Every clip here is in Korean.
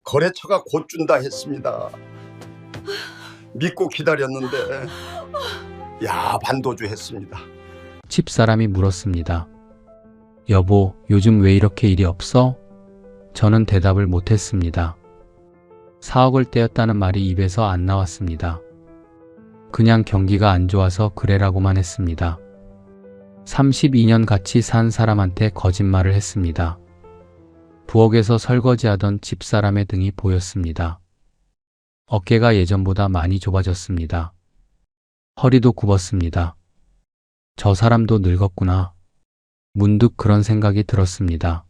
거래처가 곧 준다 했습니다. 믿고 기다렸는데 야반도주 했습니다. 집사람이 물었습니다. 여보, 요즘 왜 이렇게 일이 없어? 저는 대답을 못했습니다. 4억을 떼었다는 말이 입에서 안 나왔습니다. 그냥 경기가 안 좋아서 그래라고만 했습니다. 32년 같이 산 사람한테 거짓말을 했습니다. 부엌에서 설거지하던 집사람의 등이 보였습니다. 어깨가 예전보다 많이 좁아졌습니다. 허리도 굽었습니다. 저 사람도 늙었구나. 문득 그런 생각이 들었습니다.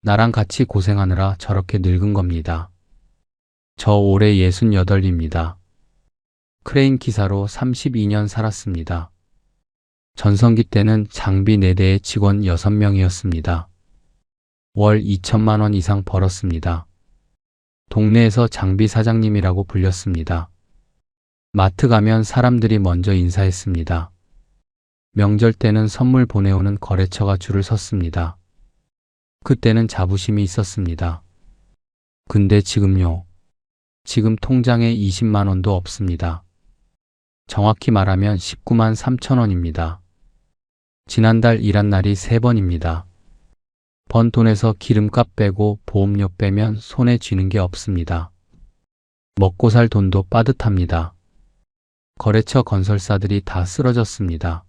나랑 같이 고생하느라 저렇게 늙은 겁니다. 저 올해 68입니다. 크레인 기사로 32년 살았습니다. 전성기 때는 장비 4대의 직원 6명이었습니다. 월 2천만 원 이상 벌었습니다. 동네에서 장비 사장님이라고 불렸습니다. 마트 가면 사람들이 먼저 인사했습니다. 명절 때는 선물 보내오는 거래처가 줄을 섰습니다. 그때는 자부심이 있었습니다. 근데 지금요. 지금 통장에 20만 원도 없습니다. 정확히 말하면 19만 3천 원입니다. 지난달 일한 날이 3번입니다. 번 돈에서 기름값 빼고 보험료 빼면 손에 쥐는 게 없습니다. 먹고 살 돈도 빠듯합니다. 거래처 건설사들이 다 쓰러졌습니다.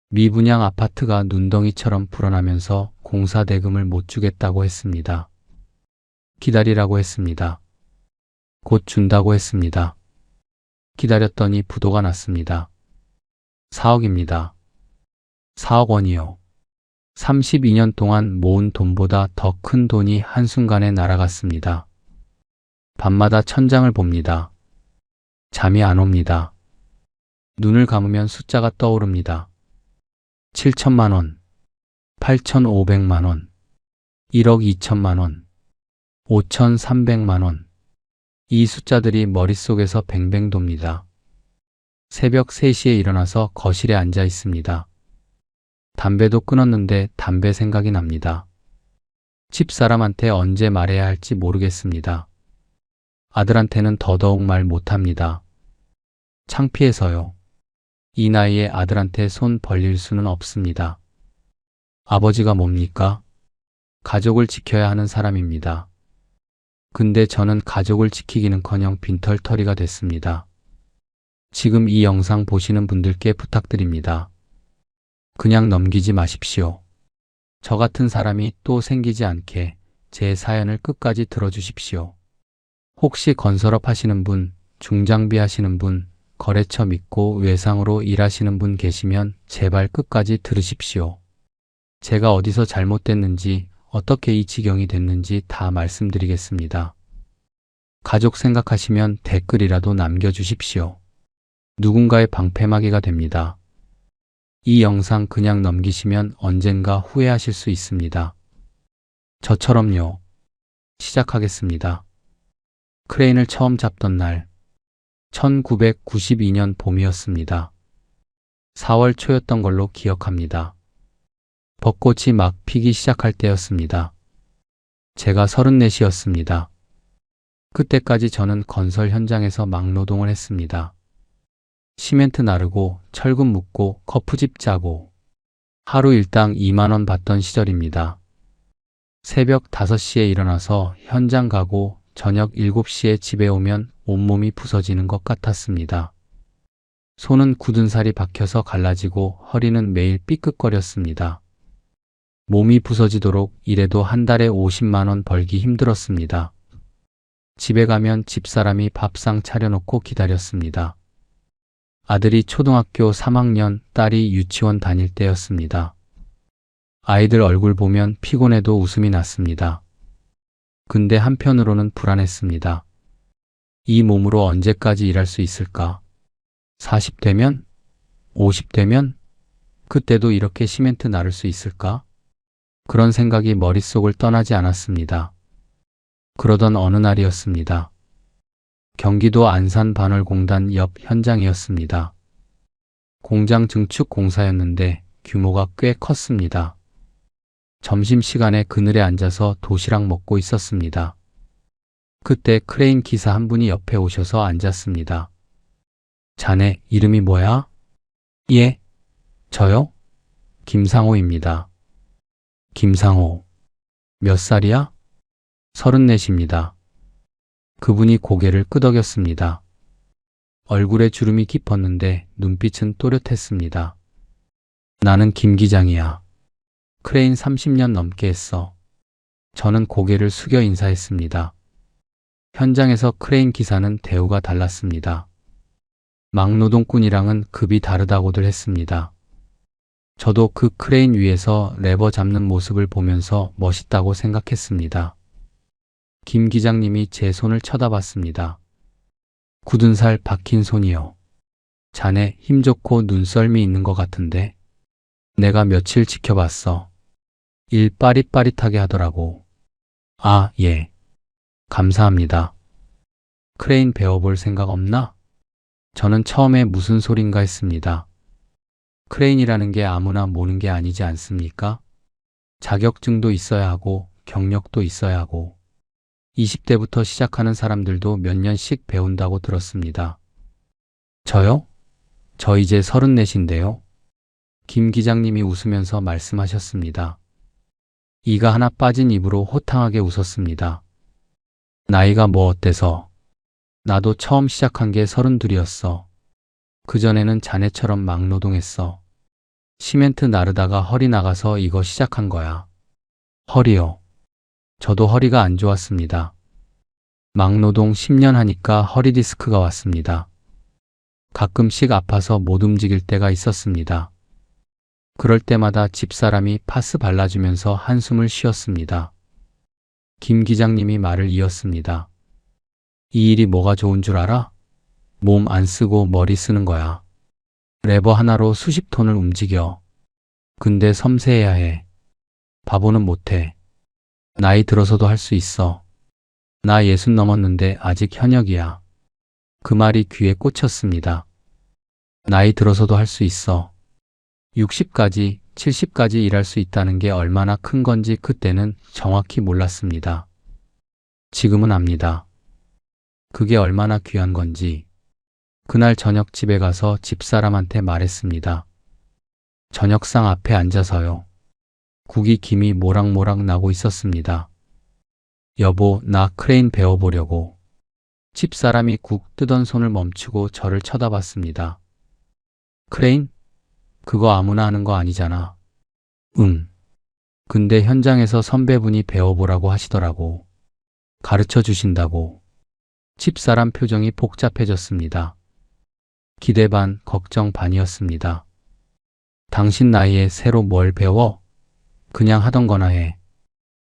미분양 아파트가 눈덩이처럼 불어나면서 공사 대금을 못 주겠다고 했습니다. 기다리라고 했습니다. 곧 준다고 했습니다. 기다렸더니 부도가 났습니다. 4억입니다. 4억 원이요. 32년 동안 모은 돈보다 더 큰 돈이 한순간에 날아갔습니다. 밤마다 천장을 봅니다. 잠이 안 옵니다. 눈을 감으면 숫자가 떠오릅니다. 7천만 원, 8,500만 원, 1억 2천만 원, 5,300만 원. 이 숫자들이 머릿속에서 뱅뱅 돕니다. 새벽 3시에 일어나서 거실에 앉아 있습니다. 담배도 끊었는데 담배 생각이 납니다. 집사람한테 언제 말해야 할지 모르겠습니다. 아들한테는 더더욱 말 못합니다. 창피해서요. 이 나이에 아들한테 손 벌릴 수는 없습니다. 아버지가 뭡니까? 가족을 지켜야 하는 사람입니다. 근데 저는 가족을 지키기는커녕 빈털터리가 됐습니다. 지금 이 영상 보시는 분들께 부탁드립니다. 그냥 넘기지 마십시오. 저 같은 사람이 또 생기지 않게 제 사연을 끝까지 들어주십시오. 혹시 건설업 하시는 분, 중장비 하시는 분, 거래처 믿고 외상으로 일하시는 분 계시면 제발 끝까지 들으십시오. 제가 어디서 잘못됐는지, 어떻게 이 지경이 됐는지 다 말씀드리겠습니다. 가족 생각하시면 댓글이라도 남겨주십시오. 누군가의 방패막이가 됩니다. 이 영상 그냥 넘기시면 언젠가 후회하실 수 있습니다. 저처럼요. 시작하겠습니다. 크레인을 처음 잡던 날, 1992년 봄이었습니다. 4월 초였던 걸로 기억합니다. 벚꽃이 막 피기 시작할 때였습니다. 제가 34이었습니다. 그때까지 저는 건설 현장에서 막노동을 했습니다. 시멘트 나르고 철근 묶고 커프집 짜고 하루 일당 2만 원 받던 시절입니다. 새벽 5시에 일어나서 현장 가고 저녁 7시에 집에 오면 온몸이 부서지는 것 같았습니다. 손은 굳은 살이 박혀서 갈라지고 허리는 매일 삐끗거렸습니다. 몸이 부서지도록 일해도 한 달에 50만 원 벌기 힘들었습니다. 집에 가면 집사람이 밥상 차려놓고 기다렸습니다. 아들이 초등학교 3학년, 딸이 유치원 다닐 때였습니다. 아이들 얼굴 보면 피곤해도 웃음이 났습니다. 근데 한편으로는 불안했습니다. 이 몸으로 언제까지 일할 수 있을까? 40되면? 50되면? 그때도 이렇게 시멘트 나를 수 있을까? 그런 생각이 머릿속을 떠나지 않았습니다. 그러던 어느 날이었습니다. 경기도 안산 반월공단 옆 현장이었습니다. 공장 증축 공사였는데 규모가 꽤 컸습니다. 점심시간에 그늘에 앉아서 도시락 먹고 있었습니다. 그때 크레인 기사 한 분이 옆에 오셔서 앉았습니다. 자네 이름이 뭐야? 예, 저요? 김상호입니다. 김상호. 몇 살이야? 34입니다. 그분이 고개를 끄덕였습니다. 얼굴에 주름이 깊었는데 눈빛은 또렷했습니다. 나는 김 기장이야. 크레인 30년 넘게 했어. 저는 고개를 숙여 인사했습니다. 현장에서 크레인 기사는 대우가 달랐습니다. 막노동꾼이랑은 급이 다르다고들 했습니다. 저도 그 크레인 위에서 레버 잡는 모습을 보면서 멋있다고 생각했습니다. 김 기장님이 제 손을 쳐다봤습니다. 굳은 살 박힌 손이요. 자네 힘 좋고 눈썰미 있는 것 같은데. 내가 며칠 지켜봤어. 일 빠릿빠릿하게 하더라고. 아, 예. 감사합니다. 크레인 배워볼 생각 없나? 저는 처음에 무슨 소린가 했습니다. 크레인이라는 게 아무나 모는 게 아니지 않습니까? 자격증도 있어야 하고 경력도 있어야 하고 20대부터 시작하는 사람들도 몇 년씩 배운다고 들었습니다. 저요? 저 이제 34인데요. 김 기장님이 웃으면서 말씀하셨습니다. 이가 하나 빠진 입으로 호탕하게 웃었습니다. 나이가 뭐 어때서? 나도 처음 시작한 게 32이었어. 그전에는 자네처럼 막노동했어. 시멘트 나르다가 허리 나가서 이거 시작한 거야. 허리요. 저도 허리가 안 좋았습니다. 막노동 10년 하니까 허리 디스크가 왔습니다. 가끔씩 아파서 못 움직일 때가 있었습니다. 그럴 때마다 집사람이 파스 발라주면서 한숨을 쉬었습니다. 김 기장님이 말을 이었습니다. 이 일이 뭐가 좋은 줄 알아? 몸 안 쓰고 머리 쓰는 거야. 레버 하나로 수십 톤을 움직여. 근데 섬세해야 해. 바보는 못해. 나이 들어서도 할 수 있어. 나 60 넘었는데 아직 현역이야. 그 말이 귀에 꽂혔습니다. 나이 들어서도 할 수 있어. 60까지, 70까지 일할 수 있다는 게 얼마나 큰 건지 그때는 정확히 몰랐습니다. 지금은 압니다. 그게 얼마나 귀한 건지. 그날 저녁 집에 가서 집사람한테 말했습니다. 저녁상 앞에 앉아서요. 국이 김이 모락모락 나고 있었습니다. 여보, 나 크레인 배워보려고. 집사람이 국 뜨던 손을 멈추고 저를 쳐다봤습니다. 크레인? 그거 아무나 하는 거 아니잖아. 근데 현장에서 선배분이 배워보라고 하시더라고. 가르쳐 주신다고. 집사람 표정이 복잡해졌습니다. 기대 반, 걱정 반이었습니다. 당신 나이에 새로 뭘 배워? 그냥 하던 거나 해.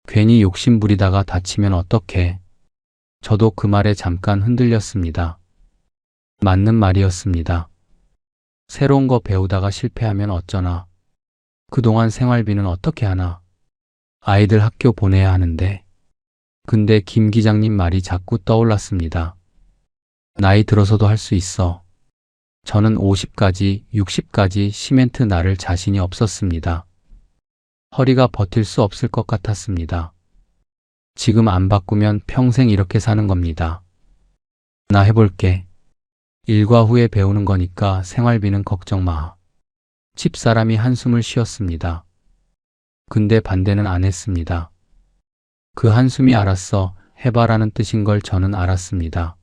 괜히 욕심 부리다가 다치면 어떡해. 저도 그 말에 잠깐 흔들렸습니다. 맞는 말이었습니다. 새로운 거 배우다가 실패하면 어쩌나. 그동안 생활비는 어떻게 하나. 아이들 학교 보내야 하는데. 근데 김 기장님 말이 자꾸 떠올랐습니다. 나이 들어서도 할 수 있어. 저는 50까지, 60까지 시멘트 나를 자신이 없었습니다. 허리가 버틸 수 없을 것 같았습니다. 지금 안 바꾸면 평생 이렇게 사는 겁니다. 나 해볼게. 일과 후에 배우는 거니까 생활비는 걱정 마. 집사람이 한숨을 쉬었습니다. 근데 반대는 안 했습니다. 그 한숨이 알았어 해봐라는 뜻인 걸 저는 알았습니다.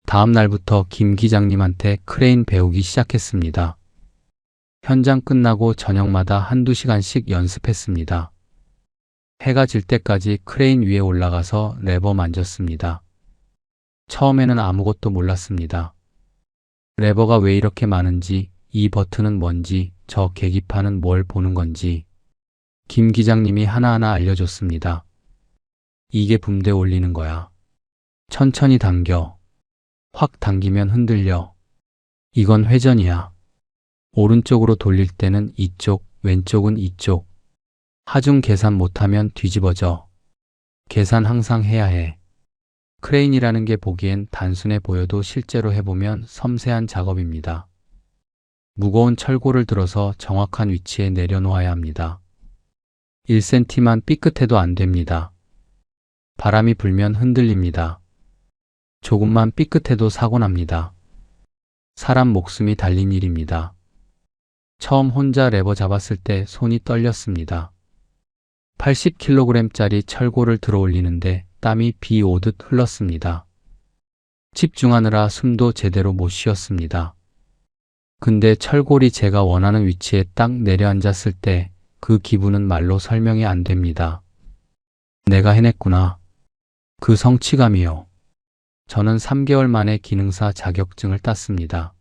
다음 날부터 김 기장님한테 크레인 배우기 시작했습니다. 현장 끝나고 저녁마다 한두 시간씩 연습했습니다. 해가 질 때까지 크레인 위에 올라가서 레버 만졌습니다. 처음에는 아무것도 몰랐습니다. 레버가 왜 이렇게 많은지, 이 버튼은 뭔지, 저 계기판은 뭘 보는 건지 김 기장님이 하나하나 알려줬습니다. 이게 붐대 올리는 거야. 천천히 당겨. 확 당기면 흔들려. 이건 회전이야. 오른쪽으로 돌릴 때는 이쪽, 왼쪽은 이쪽. 하중 계산 못하면 뒤집어져. 계산 항상 해야 해. 크레인이라는 게 보기엔 단순해 보여도 실제로 해보면 섬세한 작업입니다. 무거운 철골을 들어서 정확한 위치에 내려놓아야 합니다. 1cm만 삐끗해도 안 됩니다. 바람이 불면 흔들립니다. 조금만 삐끗해도 사고 납니다. 사람 목숨이 달린 일입니다. 처음 혼자 레버 잡았을 때 손이 떨렸습니다. 80kg짜리 철골을 들어 올리는데 땀이 비 오듯 흘렀습니다. 집중하느라 숨도 제대로 못 쉬었습니다. 근데 철골이 제가 원하는 위치에 딱 내려앉았을 때 그 기분은 말로 설명이 안 됩니다. 내가 해냈구나. 그 성취감이요. 저는 3개월 만에 기능사 자격증을 땄습니다.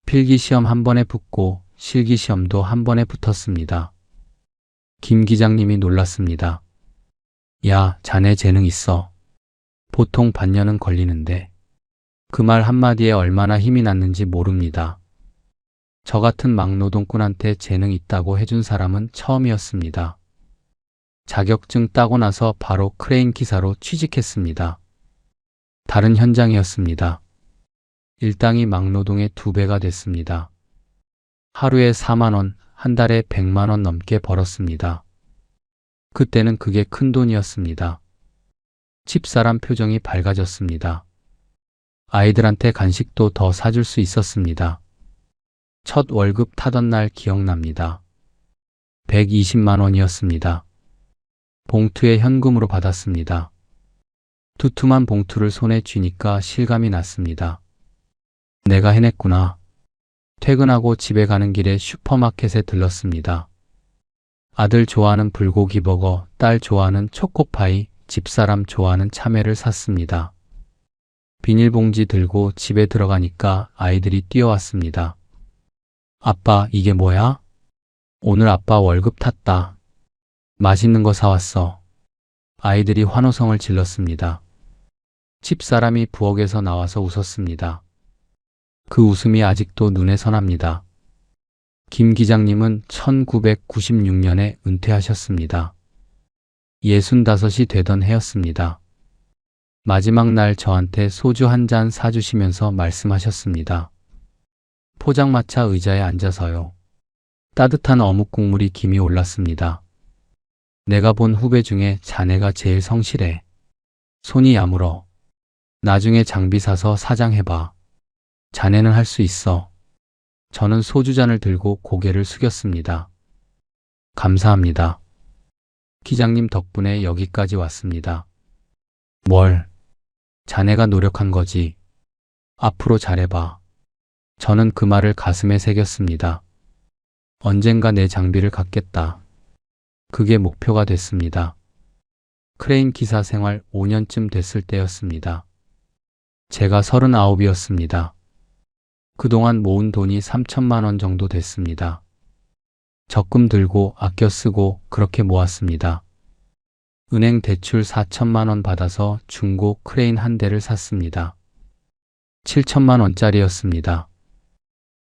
필기시험 한 번에 붙고 실기시험도 한 번에 붙었습니다. 김 기장님이 놀랐습니다. 야, 자네 재능 있어. 보통 반년은 걸리는데. 그 말 한마디에 얼마나 힘이 났는지 모릅니다. 저 같은 막노동꾼한테 재능 있다고 해준 사람은 처음이었습니다. 자격증 따고 나서 바로 크레인 기사로 취직했습니다. 다른 현장이었습니다. 일당이 막노동의 2배가 됐습니다. 하루에 4만 원, 한 달에 100만 원 넘게 벌었습니다. 그때는 그게 큰 돈이었습니다. 집사람 표정이 밝아졌습니다. 아이들한테 간식도 더 사줄 수 있었습니다. 첫 월급 타던 날 기억납니다. 120만 원이었습니다. 봉투에 현금으로 받았습니다. 두툼한 봉투를 손에 쥐니까 실감이 났습니다. 내가 해냈구나. 퇴근하고 집에 가는 길에 슈퍼마켓에 들렀습니다. 아들 좋아하는 불고기 버거, 딸 좋아하는 초코파이, 집사람 좋아하는 참외를 샀습니다. 비닐봉지 들고 집에 들어가니까 아이들이 뛰어왔습니다. 아빠, 이게 뭐야? 오늘 아빠 월급 탔다. 맛있는 거 사왔어. 아이들이 환호성을 질렀습니다. 집사람이 부엌에서 나와서 웃었습니다. 그 웃음이 아직도 눈에 선합니다. 김 기장님은 1996년에 은퇴하셨습니다. 65이 되던 해였습니다. 마지막 날 저한테 소주 한 잔 사주시면서 말씀하셨습니다. 포장마차 의자에 앉아서요. 따뜻한 어묵 국물이 김이 올랐습니다. 내가 본 후배 중에 자네가 제일 성실해. 손이 야물어. 나중에 장비 사서 사장해봐. 자네는 할 수 있어. 저는 소주잔을 들고 고개를 숙였습니다. 감사합니다. 기장님 덕분에 여기까지 왔습니다. 뭘? 자네가 노력한 거지. 앞으로 잘해봐. 저는 그 말을 가슴에 새겼습니다. 언젠가 내 장비를 갖겠다. 그게 목표가 됐습니다. 크레인 기사 생활 5년쯤 됐을 때였습니다. 제가 39이었습니다. 그동안 모은 돈이 3천만 원 정도 됐습니다. 적금 들고 아껴 쓰고 그렇게 모았습니다. 은행 대출 4천만 원 받아서 중고 크레인 한 대를 샀습니다. 7천만 원짜리였습니다.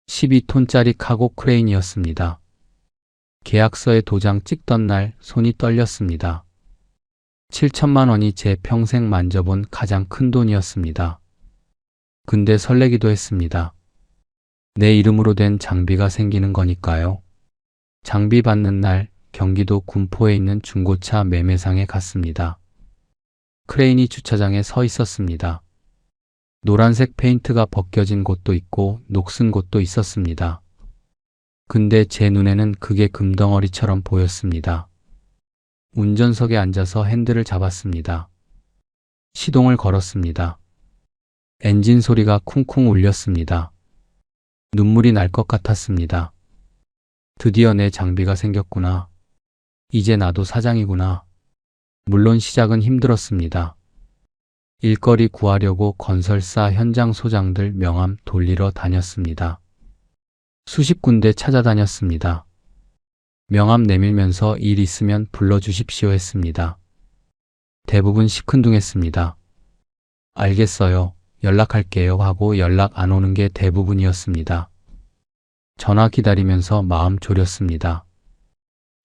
12톤짜리 카고 크레인이었습니다. 계약서에 도장 찍던 날 손이 떨렸습니다. 7천만 원이 제 평생 만져본 가장 큰 돈이었습니다. 근데 설레기도 했습니다. 내 이름으로 된 장비가 생기는 거니까요. 장비 받는 날 경기도 군포에 있는 중고차 매매상에 갔습니다. 크레인이 주차장에 서 있었습니다. 노란색 페인트가 벗겨진 곳도 있고 녹슨 곳도 있었습니다. 근데 제 눈에는 그게 금덩어리처럼 보였습니다. 운전석에 앉아서 핸들을 잡았습니다. 시동을 걸었습니다. 엔진 소리가 쿵쿵 울렸습니다. 눈물이 날 것 같았습니다. 드디어 내 장비가 생겼구나. 이제 나도 사장이구나. 물론 시작은 힘들었습니다. 일거리 구하려고 건설사 현장 소장들 명함 돌리러 다녔습니다. 수십 군데 찾아다녔습니다. 명함 내밀면서 일 있으면 불러주십시오 했습니다. 대부분 시큰둥했습니다. 알겠어요. 연락할게요 하고 연락 안 오는 게 대부분이었습니다. 전화 기다리면서 마음 졸였습니다.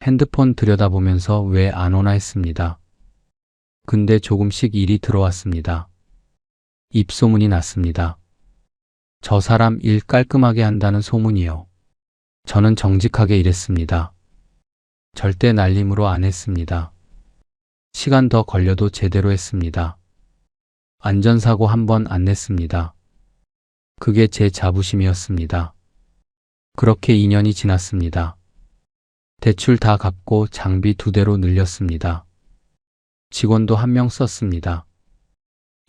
핸드폰 들여다보면서 왜 안 오나 했습니다. 근데 조금씩 일이 들어왔습니다. 입소문이 났습니다. 저 사람 일 깔끔하게 한다는 소문이요. 저는 정직하게 일했습니다. 절대 날림으로 안 했습니다. 시간 더 걸려도 제대로 했습니다. 안전사고 한 번 안 냈습니다. 그게 제 자부심이었습니다. 그렇게 2년이 지났습니다. 대출 다 갚고 장비 2대로 늘렸습니다. 직원도 1명 썼습니다.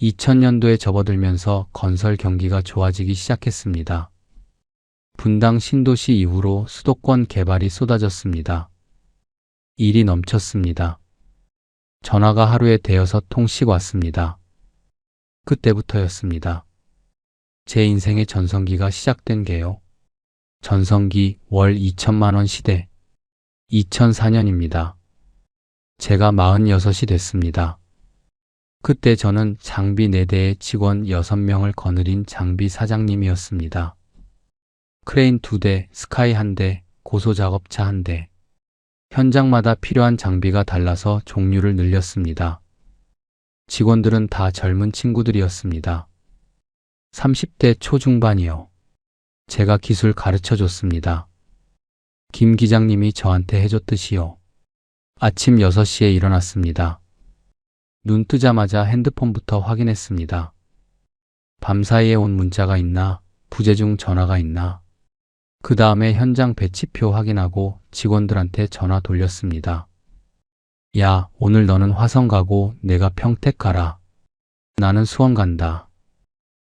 2000년도에 접어들면서 건설 경기가 좋아지기 시작했습니다. 분당 신도시 이후로 수도권 개발이 쏟아졌습니다. 일이 넘쳤습니다. 전화가 하루에 대여섯 통씩 왔습니다. 그때부터였습니다. 제 인생의 전성기가 시작된 게요. 전성기 월 2천만 원 시대. 2004년입니다. 제가 46이 됐습니다. 그때 저는 장비 4대에 직원 6명을 거느린 장비 사장님이었습니다. 크레인 2대, 스카이 1대, 고소작업차 1대. 현장마다 필요한 장비가 달라서 종류를 늘렸습니다. 직원들은 다 젊은 친구들이었습니다. 30대 초중반이요. 제가 기술 가르쳐 줬습니다. 김 기장님이 저한테 해줬듯이요. 아침 6시에 일어났습니다. 눈 뜨자마자 핸드폰부터 확인했습니다. 밤사이에 온 문자가 있나, 부재중 전화가 있나. 그 다음에 현장 배치표 확인하고 직원들한테 전화 돌렸습니다. 야, 오늘 너는 화성 가고 내가 평택 가라. 나는 수원 간다.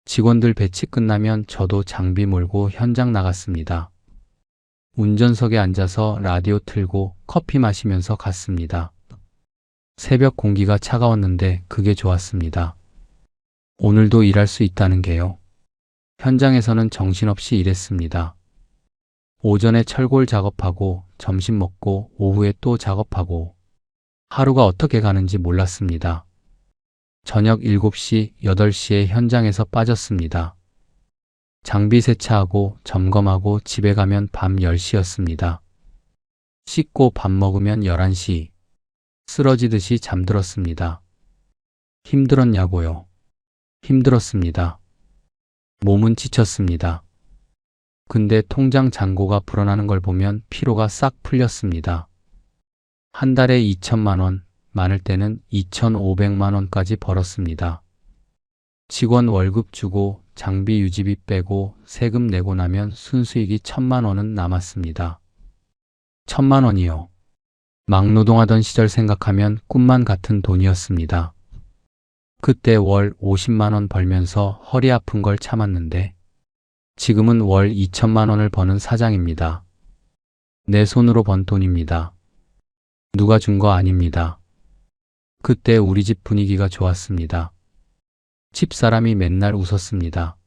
직원들 배치 끝나면 저도 장비 몰고 현장 나갔습니다. 운전석에 앉아서 라디오 틀고 커피 마시면서 갔습니다. 새벽 공기가 차가웠는데 그게 좋았습니다. 오늘도 일할 수 있다는 게요. 현장에서는 정신없이 일했습니다. 오전에 철골 작업하고 점심 먹고 오후에 또 작업하고 하루가 어떻게 가는지 몰랐습니다. 저녁 7시, 8시에 현장에서 빠졌습니다. 장비 세차하고 점검하고 집에 가면 밤 10시였습니다. 씻고 밥 먹으면 11시. 쓰러지듯이 잠들었습니다. 힘들었냐고요? 힘들었습니다. 몸은 지쳤습니다. 근데 통장 잔고가 불어나는 걸 보면 피로가 싹 풀렸습니다. 한 달에 2천만 원, 많을 때는 2,500만 원까지 벌었습니다. 직원 월급 주고 장비 유지비 빼고 세금 내고 나면 순수익이 1,000만 원은 남았습니다. 1,000만 원이요. 막노동하던 시절 생각하면 꿈만 같은 돈이었습니다. 그때 월 50만 원 벌면서 허리 아픈 걸 참았는데 지금은 월 2천만 원을 버는 사장입니다. 내 손으로 번 돈입니다. 누가 준 거 아닙니다. 그때 우리 집 분위기가 좋았습니다. 집사람이 맨날 웃었습니다.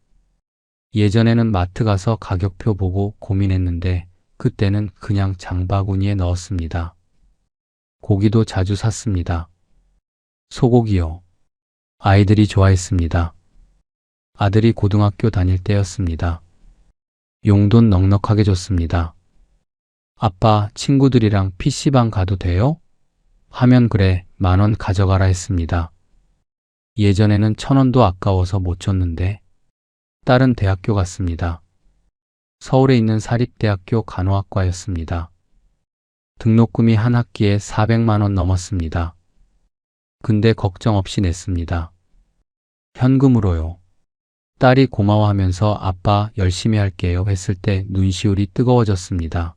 예전에는 마트 가서 가격표 보고 고민했는데 그때는 그냥 장바구니에 넣었습니다. 고기도 자주 샀습니다. 소고기요. 아이들이 좋아했습니다. 아들이 고등학교 다닐 때였습니다. 용돈 넉넉하게 줬습니다. 아빠, 친구들이랑 PC방 가도 돼요? 하면 그래, 10,000원 가져가라 했습니다. 예전에는 1,000원도 아까워서 못 줬는데 딸은 대학교 갔습니다. 서울에 있는 사립대학교 간호학과였습니다. 등록금이 한 학기에 400만 원 넘었습니다. 근데 걱정 없이 냈습니다. 현금으로요. 딸이 고마워하면서 아빠 열심히 할게요 했을 때 눈시울이 뜨거워졌습니다.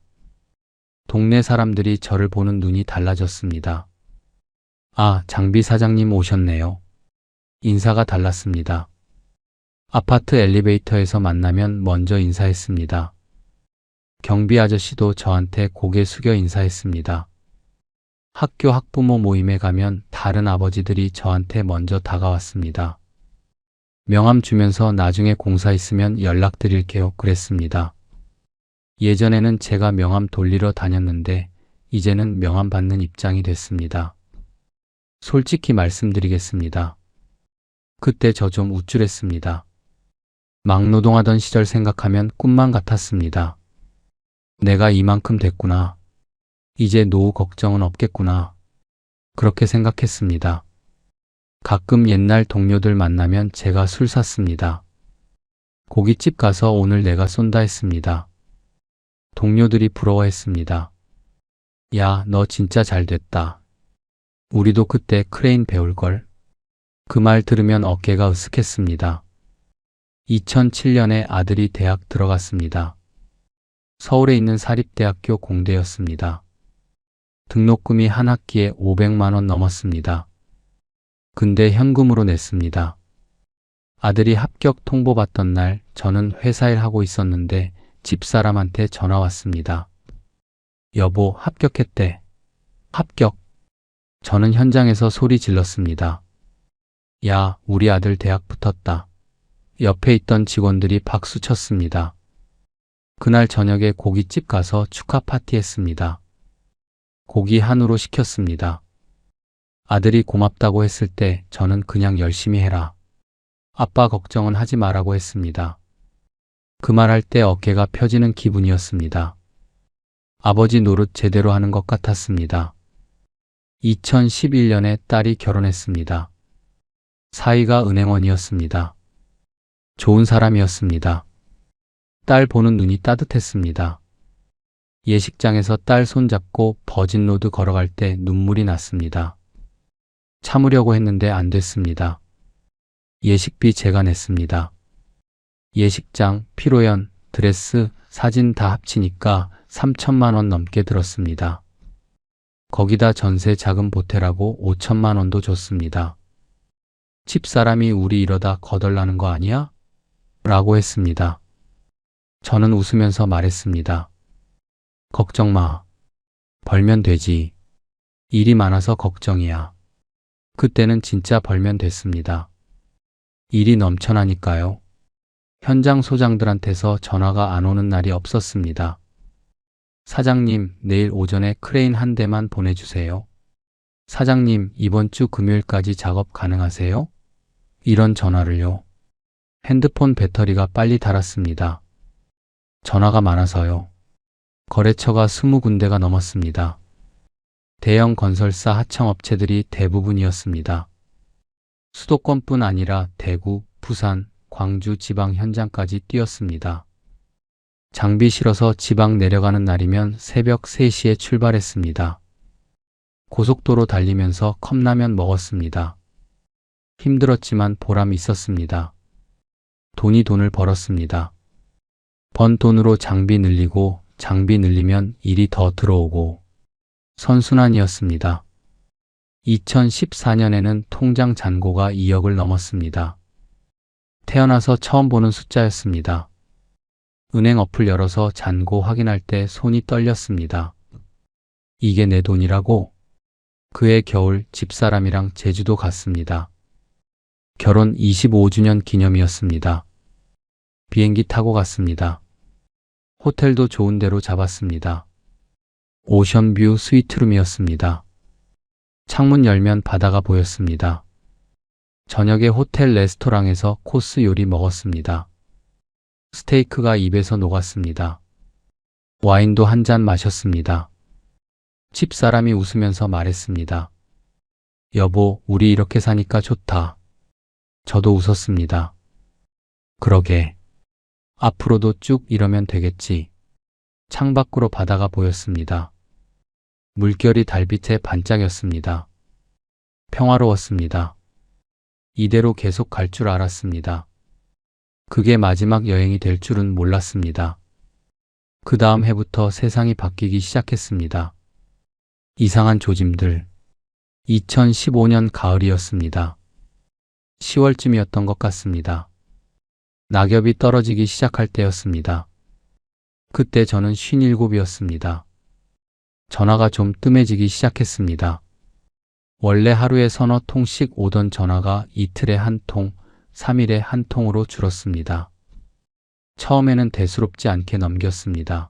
동네 사람들이 저를 보는 눈이 달라졌습니다. 아, 장비 사장님 오셨네요. 인사가 달랐습니다. 아파트 엘리베이터에서 만나면 먼저 인사했습니다. 경비 아저씨도 저한테 고개 숙여 인사했습니다. 학교 학부모 모임에 가면 다른 아버지들이 저한테 먼저 다가왔습니다. 명함 주면서 나중에 공사 있으면 연락드릴게요 그랬습니다. 예전에는 제가 명함 돌리러 다녔는데 이제는 명함 받는 입장이 됐습니다. 솔직히 말씀드리겠습니다. 그때 저 좀 우쭐했습니다. 막노동하던 시절 생각하면 꿈만 같았습니다. 내가 이만큼 됐구나. 이제 노후 걱정은 없겠구나. 그렇게 생각했습니다. 가끔 옛날 동료들 만나면 제가 술 샀습니다. 고깃집 가서 오늘 내가 쏜다 했습니다. 동료들이 부러워했습니다. 야, 너 진짜 잘 됐다. 우리도 그때 크레인 배울걸. 그 말 들으면 어깨가 으쓱했습니다. 2007년에 아들이 대학 들어갔습니다. 서울에 있는 사립대학교 공대였습니다. 등록금이 한 학기에 500만 원 넘었습니다. 근데 현금으로 냈습니다. 아들이 합격 통보받던 날 저는 회사 일 하고 있었는데 집사람한테 전화 왔습니다. 여보, 합격했대. 합격. 저는 현장에서 소리 질렀습니다. 야, 우리 아들 대학 붙었다. 옆에 있던 직원들이 박수 쳤습니다. 그날 저녁에 고깃집 가서 축하 파티했습니다. 고기 한우로 시켰습니다. 아들이 고맙다고 했을 때 저는 그냥 열심히 해라. 아빠 걱정은 하지 말라고 했습니다. 그 말할 때 어깨가 펴지는 기분이었습니다. 아버지 노릇 제대로 하는 것 같았습니다. 2011년에 딸이 결혼했습니다. 사위가 은행원이었습니다. 좋은 사람이었습니다. 딸 보는 눈이 따뜻했습니다. 예식장에서 딸 손잡고 버진로드 걸어갈 때 눈물이 났습니다. 참으려고 했는데 안 됐습니다. 예식비 제가 냈습니다. 예식장, 피로연, 드레스, 사진 다 합치니까 3천만 원 넘게 들었습니다. 거기다 전세 자금 보태라고 5천만 원도 줬습니다. 집사람이 우리 이러다 거덜나는 거 아니야? 라고 했습니다. 저는 웃으면서 말했습니다. 걱정 마. 벌면 되지. 일이 많아서 걱정이야. 그때는 진짜 벌면 됐습니다. 일이 넘쳐나니까요. 현장 소장들한테서 전화가 안 오는 날이 없었습니다. 사장님, 내일 오전에 크레인 한 대만 보내주세요. 사장님, 이번 주 금요일까지 작업 가능하세요? 이런 전화를요. 핸드폰 배터리가 빨리 닳았습니다. 전화가 많아서요. 거래처가 20군데가 넘었습니다. 대형 건설사 하청업체들이 대부분이었습니다. 수도권뿐 아니라 대구, 부산, 광주 지방 현장까지 뛰었습니다. 장비 실어서 지방 내려가는 날이면 새벽 3시에 출발했습니다. 고속도로 달리면서 컵라면 먹었습니다. 힘들었지만 보람 있었습니다. 돈이 돈을 벌었습니다. 번 돈으로 장비 늘리고 장비 늘리면 일이 더 들어오고 선순환이었습니다. 2014년에는 통장 잔고가 2억을 넘었습니다. 태어나서 처음 보는 숫자였습니다. 은행 어플 열어서 잔고 확인할 때 손이 떨렸습니다. 이게 내 돈이라고? 그해 겨울 집사람이랑 제주도 갔습니다. 결혼 25주년 기념이었습니다. 비행기 타고 갔습니다. 호텔도 좋은 데로 잡았습니다. 오션뷰 스위트룸이었습니다. 창문 열면 바다가 보였습니다. 저녁에 호텔 레스토랑에서 코스 요리 먹었습니다. 스테이크가 입에서 녹았습니다. 와인도 한 잔 마셨습니다. 집사람이 웃으면서 말했습니다. 여보, 우리 이렇게 사니까 좋다. 저도 웃었습니다. 그러게. 앞으로도 쭉 이러면 되겠지. 창밖으로 바다가 보였습니다. 물결이 달빛에 반짝였습니다. 평화로웠습니다. 이대로 계속 갈 줄 알았습니다. 그게 마지막 여행이 될 줄은 몰랐습니다. 그 다음 해부터 세상이 바뀌기 시작했습니다. 이상한 조짐들. 2015년 가을이었습니다. 10월쯤이었던 것 같습니다. 낙엽이 떨어지기 시작할 때였습니다. 그때 저는 57이었습니다. 전화가 좀 뜸해지기 시작했습니다. 원래 하루에 서너 통씩 오던 전화가 이틀에 한 통, 3일에 한 통으로 줄었습니다. 처음에는 대수롭지 않게 넘겼습니다.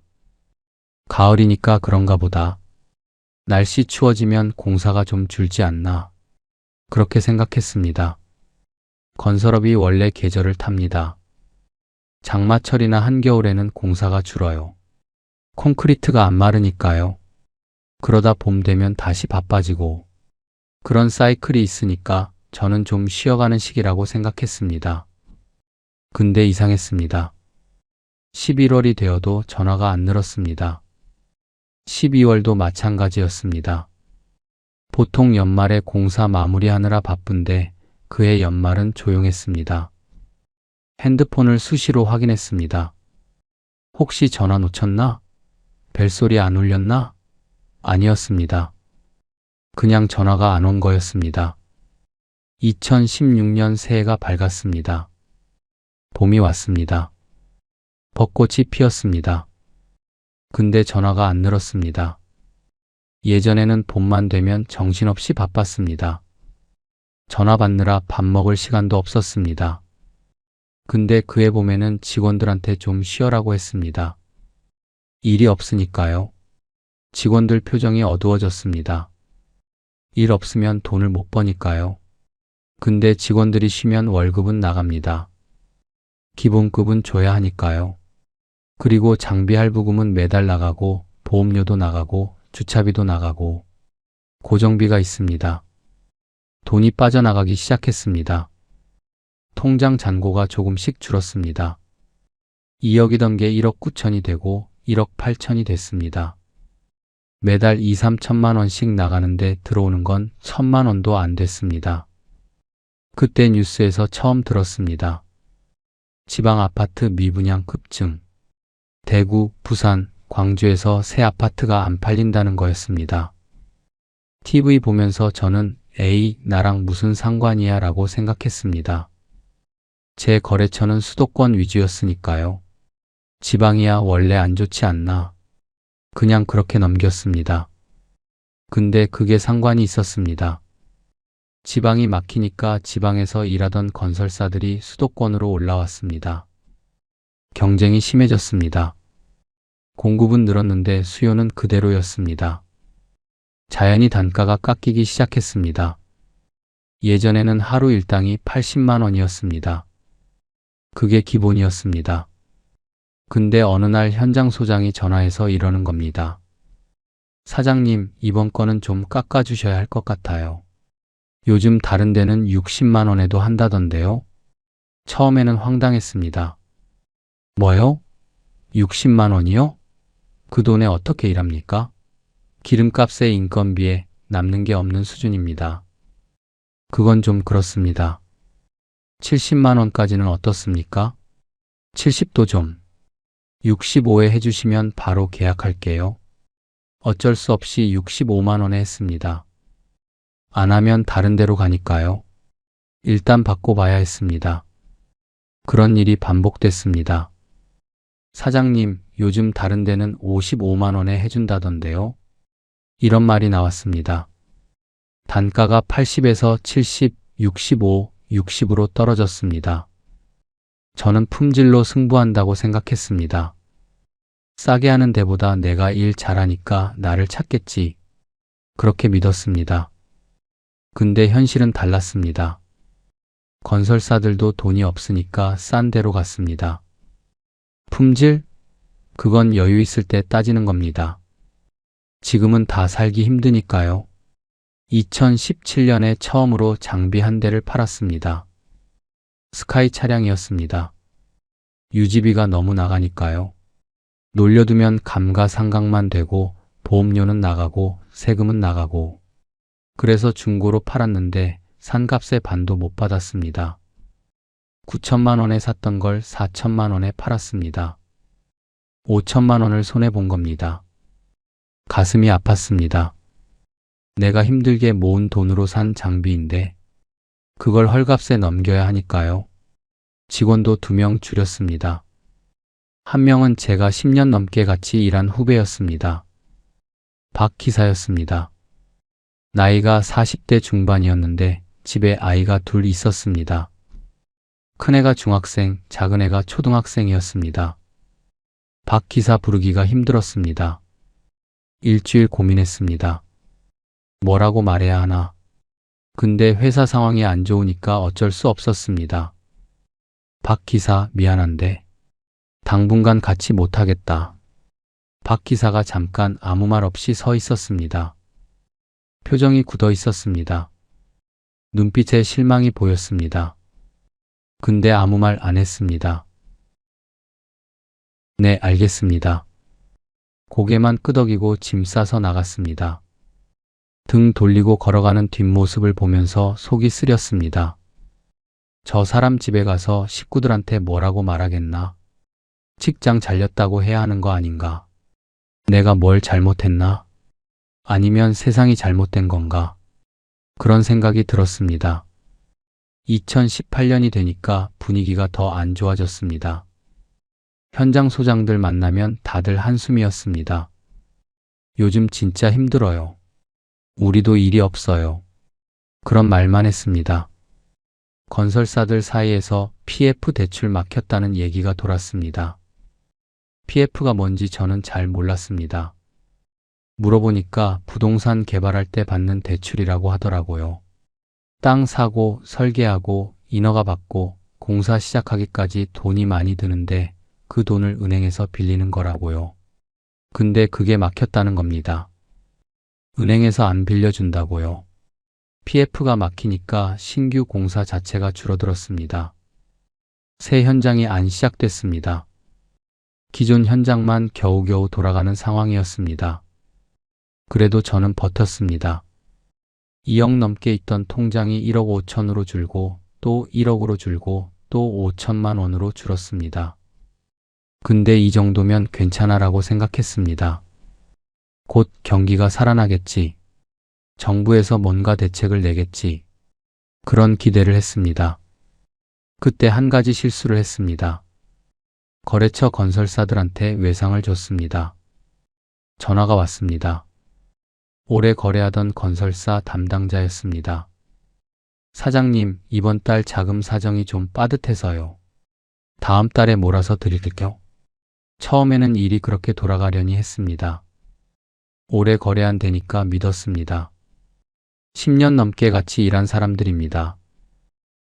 가을이니까 그런가 보다. 날씨 추워지면 공사가 좀 줄지 않나. 그렇게 생각했습니다. 건설업이 원래 계절을 탑니다. 장마철이나 한겨울에는 공사가 줄어요. 콘크리트가 안 마르니까요. 그러다 봄 되면 다시 바빠지고 그런 사이클이 있으니까 저는 좀 쉬어가는 시기라고 생각했습니다. 근데 이상했습니다. 11월이 되어도 전화가 안 늘었습니다. 12월도 마찬가지였습니다. 보통 연말에 공사 마무리하느라 바쁜데 그해 연말은 조용했습니다. 핸드폰을 수시로 확인했습니다. 혹시 전화 놓쳤나? 벨소리 안 울렸나? 아니었습니다. 그냥 전화가 안 온 거였습니다. 2016년 새해가 밝았습니다. 봄이 왔습니다. 벚꽃이 피었습니다. 근데 전화가 안 늘었습니다. 예전에는 봄만 되면 정신없이 바빴습니다. 전화 받느라 밥 먹을 시간도 없었습니다. 근데 그해 봄에는 직원들한테 좀 쉬어라고 했습니다. 일이 없으니까요. 직원들 표정이 어두워졌습니다. 일 없으면 돈을 못 버니까요. 근데 직원들이 쉬면 월급은 나갑니다. 기본급은 줘야 하니까요. 그리고 장비 할부금은 매달 나가고 보험료도 나가고 주차비도 나가고 고정비가 있습니다. 돈이 빠져나가기 시작했습니다. 통장 잔고가 조금씩 줄었습니다. 2억이던 게 1억 9천이 되고 1억 8천이 됐습니다. 매달 2, 3천만 원씩 나가는데 들어오는 건 1,000만 원도 안 됐습니다. 그때 뉴스에서 처음 들었습니다. 지방 아파트 미분양 급증. 대구, 부산, 광주에서 새 아파트가 안 팔린다는 거였습니다. TV 보면서 저는 에이, 나랑 무슨 상관이야 라고 생각했습니다. 제 거래처는 수도권 위주였으니까요. 지방이야 원래 안 좋지 않나. 그냥 그렇게 넘겼습니다. 근데 그게 상관이 있었습니다. 지방이 막히니까 지방에서 일하던 건설사들이 수도권으로 올라왔습니다. 경쟁이 심해졌습니다. 공급은 늘었는데 수요는 그대로였습니다. 자연히 단가가 깎이기 시작했습니다. 예전에는 하루 일당이 80만 원이었습니다. 그게 기본이었습니다. 근데 어느 날 현장 소장이 전화해서 이러는 겁니다. 사장님, 이번 건은 좀 깎아주셔야 할 것 같아요. 요즘 다른 데는 60만 원에도 한다던데요. 처음에는 황당했습니다. 뭐요? 60만 원이요? 그 돈에 어떻게 일합니까? 기름값에 인건비에 남는 게 없는 수준입니다. 그건 좀 그렇습니다. 70만 원까지는 어떻습니까? 70도 좀. 65에 해주시면 바로 계약할게요. 어쩔 수 없이 65만 원에 했습니다. 안 하면 다른 데로 가니까요. 일단 바꿔봐야 했습니다. 그런 일이 반복됐습니다. 사장님, 요즘 다른 데는 55만 원에 해준다던데요. 이런 말이 나왔습니다. 단가가 80에서 70, 65, 60으로 떨어졌습니다. 저는 품질로 승부한다고 생각했습니다. 싸게 하는 데보다 내가 일 잘하니까 나를 찾겠지. 그렇게 믿었습니다. 근데 현실은 달랐습니다. 건설사들도 돈이 없으니까 싼 데로 갔습니다. 품질? 그건 여유 있을 때 따지는 겁니다. 지금은 다 살기 힘드니까요. 2017년에 처음으로 장비 한 대를 팔았습니다. 스카이 차량이었습니다. 유지비가 너무 나가니까요. 놀려두면 감가상각만 되고 보험료는 나가고 세금은 나가고. 그래서 중고로 팔았는데 산값의 반도 못 받았습니다. 9천만 원에 샀던 걸 4천만 원에 팔았습니다. 5천만 원을 손해본 겁니다. 가슴이 아팠습니다. 내가 힘들게 모은 돈으로 산 장비인데 그걸 헐값에 넘겨야 하니까요. 직원도 2명 줄였습니다. 한 명은 제가 10년 넘게 같이 일한 후배였습니다. 박 기사였습니다. 나이가 40대 중반이었는데 집에 아이가 둘 있었습니다. 큰애가 중학생, 작은애가 초등학생이었습니다. 박 기사 부르기가 힘들었습니다. 일주일 고민했습니다. 뭐라고 말해야 하나. 근데 회사 상황이 안 좋으니까 어쩔 수 없었습니다. 박 기사, 미안한데 당분간 같이 못하겠다. 박 기사가 잠깐 아무 말 없이 서 있었습니다. 표정이 굳어 있었습니다. 눈빛에 실망이 보였습니다. 근데 아무 말 안 했습니다. 네, 알겠습니다. 고개만 끄덕이고 짐 싸서 나갔습니다. 등 돌리고 걸어가는 뒷모습을 보면서 속이 쓰렸습니다. 저 사람 집에 가서 식구들한테 뭐라고 말하겠나? 직장 잘렸다고 해야 하는 거 아닌가? 내가 뭘 잘못했나? 아니면 세상이 잘못된 건가? 그런 생각이 들었습니다. 2018년이 되니까 분위기가 더 안 좋아졌습니다. 현장 소장들 만나면 다들 한숨이었습니다. 요즘 진짜 힘들어요. 우리도 일이 없어요. 그런 말만 했습니다. 건설사들 사이에서 PF 대출 막혔다는 얘기가 돌았습니다. PF가 뭔지 저는 잘 몰랐습니다. 물어보니까 부동산 개발할 때 받는 대출이라고 하더라고요. 땅 사고, 설계하고, 인허가 받고, 공사 시작하기까지 돈이 많이 드는데 그 돈을 은행에서 빌리는 거라고요. 근데 그게 막혔다는 겁니다. 은행에서 안 빌려준다고요. PF가 막히니까 신규 공사 자체가 줄어들었습니다. 새 현장이 안 시작됐습니다. 기존 현장만 겨우겨우 돌아가는 상황이었습니다. 그래도 저는 버텼습니다. 2억 넘게 있던 통장이 1억 5천으로 줄고 또 1억으로 줄고 또 5천만 원으로 줄었습니다. 근데 이 정도면 괜찮아라고 생각했습니다. 곧 경기가 살아나겠지. 정부에서 뭔가 대책을 내겠지. 그런 기대를 했습니다. 그때 한 가지 실수를 했습니다. 거래처 건설사들한테 외상을 줬습니다. 전화가 왔습니다. 오래 거래하던 건설사 담당자였습니다. 사장님, 이번 달 자금 사정이 좀 빠듯해서요. 다음 달에 몰아서 드릴게요. 처음에는 일이 그렇게 돌아가려니 했습니다. 오래 거래한 데니까 믿었습니다. 10년 넘게 같이 일한 사람들입니다.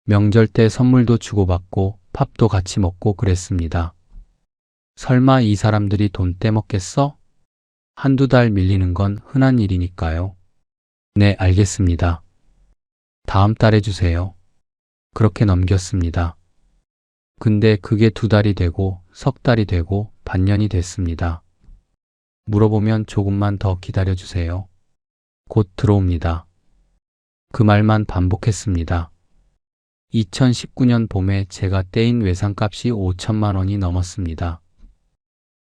명절 때 선물도 주고받고 밥도 같이 먹고 그랬습니다. 설마 이 사람들이 돈 떼먹겠어? 한두 달 밀리는 건 흔한 일이니까요. 네, 알겠습니다. 다음 달에 주세요. 그렇게 넘겼습니다. 근데 그게 2달이 되고 석 달이 되고 반년이 됐습니다. 물어보면 조금만 더 기다려주세요. 곧 들어옵니다. 그 말만 반복했습니다. 2019년 봄에 제가 떼인 외상값이 5천만 원이 넘었습니다.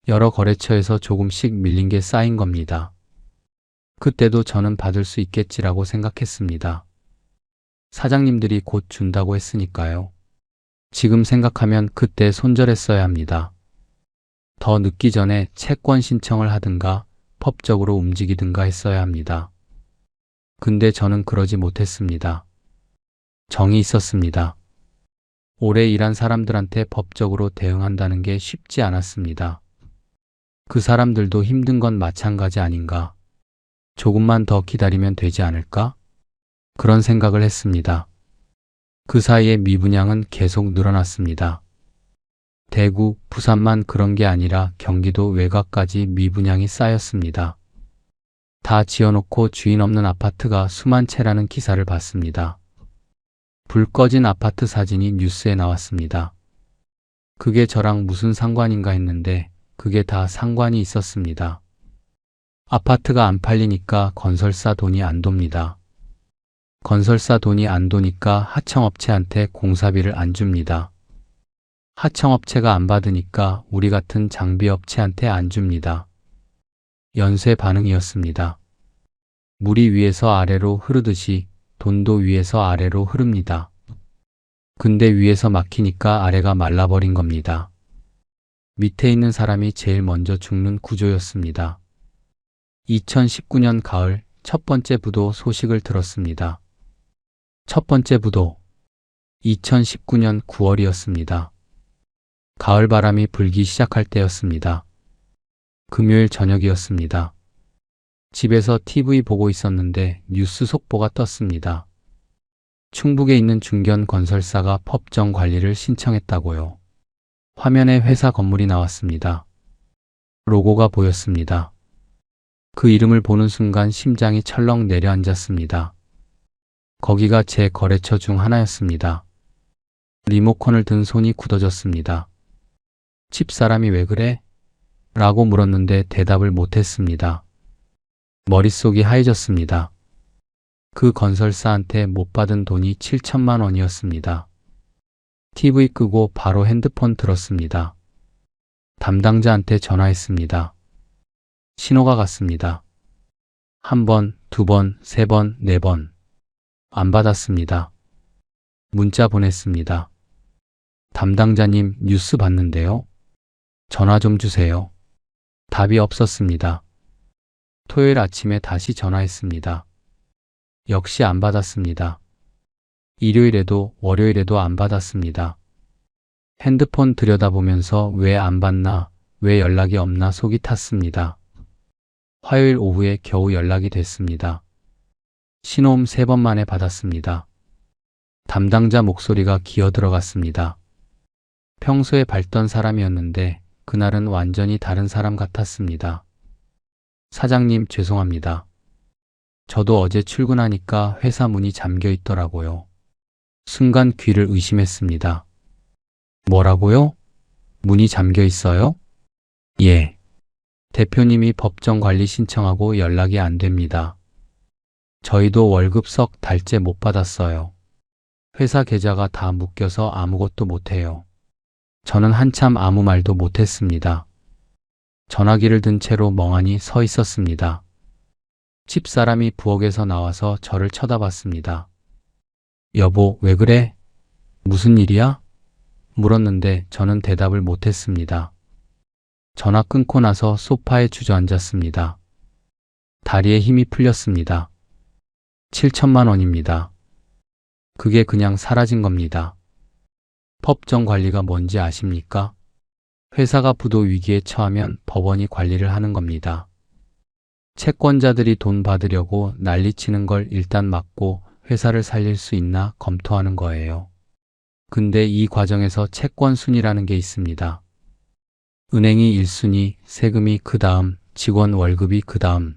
여러 거래처에서 조금씩 밀린 게 쌓인 겁니다. 그때도 저는 받을 수 있겠지라고 생각했습니다. 사장님들이 곧 준다고 했으니까요. 지금 생각하면 그때 손절했어야 합니다. 더 늦기 전에 채권 신청을 하든가 법적으로 움직이든가 했어야 합니다. 근데 저는 그러지 못했습니다. 정이 있었습니다. 오래 일한 사람들한테 법적으로 대응한다는 게 쉽지 않았습니다. 그 사람들도 힘든 건 마찬가지 아닌가? 조금만 더 기다리면 되지 않을까? 그런 생각을 했습니다. 그 사이에 미분양은 계속 늘어났습니다. 대구, 부산만 그런 게 아니라 경기도 외곽까지 미분양이 쌓였습니다. 다 지어놓고 주인 없는 아파트가 수만 채라는 기사를 봤습니다. 불 꺼진 아파트 사진이 뉴스에 나왔습니다. 그게 저랑 무슨 상관인가 했는데 그게 다 상관이 있었습니다. 아파트가 안 팔리니까 건설사 돈이 안 돕니다. 건설사 돈이 안 도니까 하청업체한테 공사비를 안 줍니다. 하청업체가 안 받으니까 우리 같은 장비업체한테 안 줍니다. 연쇄 반응이었습니다. 물이 위에서 아래로 흐르듯이 돈도 위에서 아래로 흐릅니다. 근데 위에서 막히니까 아래가 말라버린 겁니다. 밑에 있는 사람이 제일 먼저 죽는 구조였습니다. 2019년 가을 첫 번째 부도 소식을 들었습니다. 첫 번째 부도 2019년 9월이었습니다. 가을 바람이 불기 시작할 때였습니다. 금요일 저녁이었습니다. 집에서 TV 보고 있었는데 뉴스 속보가 떴습니다. 충북에 있는 중견 건설사가 법정 관리를 신청했다고요. 화면에 회사 건물이 나왔습니다. 로고가 보였습니다. 그 이름을 보는 순간 심장이 철렁 내려앉았습니다. 거기가 제 거래처 중 하나였습니다. 리모컨을 든 손이 굳어졌습니다. 집사람이 왜 그래? 라고 물었는데 대답을 못했습니다. 머릿속이 하얘졌습니다. 그 건설사한테 못 받은 돈이 7천만 원이었습니다. TV 끄고 바로 핸드폰 들었습니다. 담당자한테 전화했습니다. 신호가 갔습니다. 한 번, 두 번, 세 번, 네 번. 안 받았습니다. 문자 보냈습니다. 담당자님, 뉴스 봤는데요. 전화 좀 주세요. 답이 없었습니다. 토요일 아침에 다시 전화했습니다. 역시 안 받았습니다. 일요일에도 월요일에도 안 받았습니다. 핸드폰 들여다보면서 왜 안 받나, 왜 연락이 없나 속이 탔습니다. 화요일 오후에 겨우 연락이 됐습니다. 신호음 3번 만에 받았습니다. 담당자 목소리가 기어 들어갔습니다. 평소에 밝던 사람이었는데 그날은 완전히 다른 사람 같았습니다. 사장님, 죄송합니다. 저도 어제 출근하니까 회사 문이 잠겨 있더라고요. 순간 귀를 의심했습니다. 뭐라고요? 문이 잠겨 있어요? 예. 대표님이 법정 관리 신청하고 연락이 안 됩니다. 저희도 월급 석 달째 못 받았어요. 회사 계좌가 다 묶여서 아무것도 못해요. 저는 한참 아무 말도 못했습니다. 전화기를 든 채로 멍하니 서 있었습니다. 집사람이 부엌에서 나와서 저를 쳐다봤습니다. 여보, 왜 그래? 무슨 일이야? 물었는데 저는 대답을 못했습니다. 전화 끊고 나서 소파에 주저앉았습니다. 다리에 힘이 풀렸습니다. 7천만 원입니다. 그게 그냥 사라진 겁니다. 법정 관리가 뭔지 아십니까? 회사가 부도 위기에 처하면 법원이 관리를 하는 겁니다. 채권자들이 돈 받으려고 난리치는 걸 일단 막고 회사를 살릴 수 있나 검토하는 거예요. 근데 이 과정에서 채권 순위라는 게 있습니다. 은행이 1순위, 세금이 그 다음, 직원 월급이 그 다음.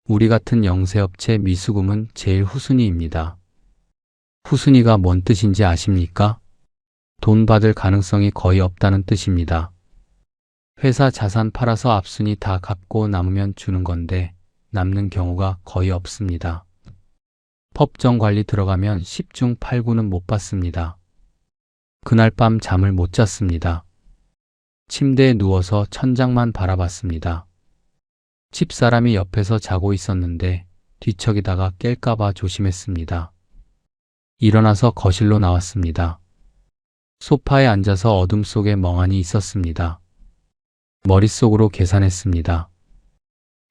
우리 같은 영세업체 미수금은 제일 후순위입니다. 후순위가 뭔 뜻인지 아십니까? 돈 받을 가능성이 거의 없다는 뜻입니다. 회사 자산 팔아서 앞순위 다 갚고 남으면 주는 건데 남는 경우가 거의 없습니다. 법정 관리 들어가면 10중 8구는 못 받습니다. 그날 밤 잠을 못 잤습니다. 침대에 누워서 천장만 바라봤습니다. 집사람이 옆에서 자고 있었는데 뒤척이다가 깰까봐 조심했습니다. 일어나서 거실로 나왔습니다. 소파에 앉아서 어둠 속에 멍하니 있었습니다. 머릿속으로 계산했습니다.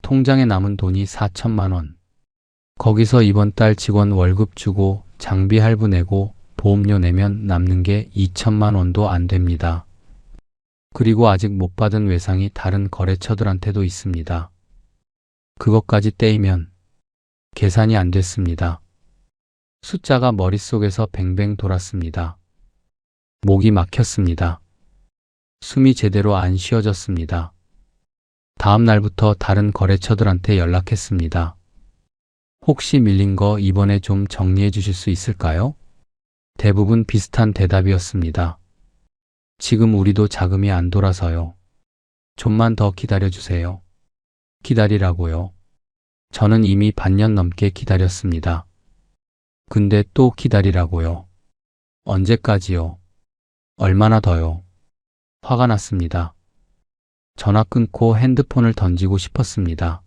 통장에 남은 돈이 4천만 원. 거기서 이번 달 직원 월급 주고 장비 할부 내고 보험료 내면 남는 게 2천만 원도 안 됩니다. 그리고 아직 못 받은 외상이 다른 거래처들한테도 있습니다. 그것까지 떼이면 계산이 안 됐습니다. 숫자가 머릿속에서 뱅뱅 돌았습니다. 목이 막혔습니다. 숨이 제대로 안 쉬어졌습니다. 다음 날부터 다른 거래처들한테 연락했습니다. 혹시 밀린 거 이번에 좀 정리해 주실 수 있을까요? 대부분 비슷한 대답이었습니다. 지금 우리도 자금이 안 돌아서요. 좀만 더 기다려 주세요. 기다리라고요. 저는 이미 반년 넘게 기다렸습니다. 근데 또 기다리라고요. 언제까지요? 얼마나 더요? 화가 났습니다. 전화 끊고 핸드폰을 던지고 싶었습니다.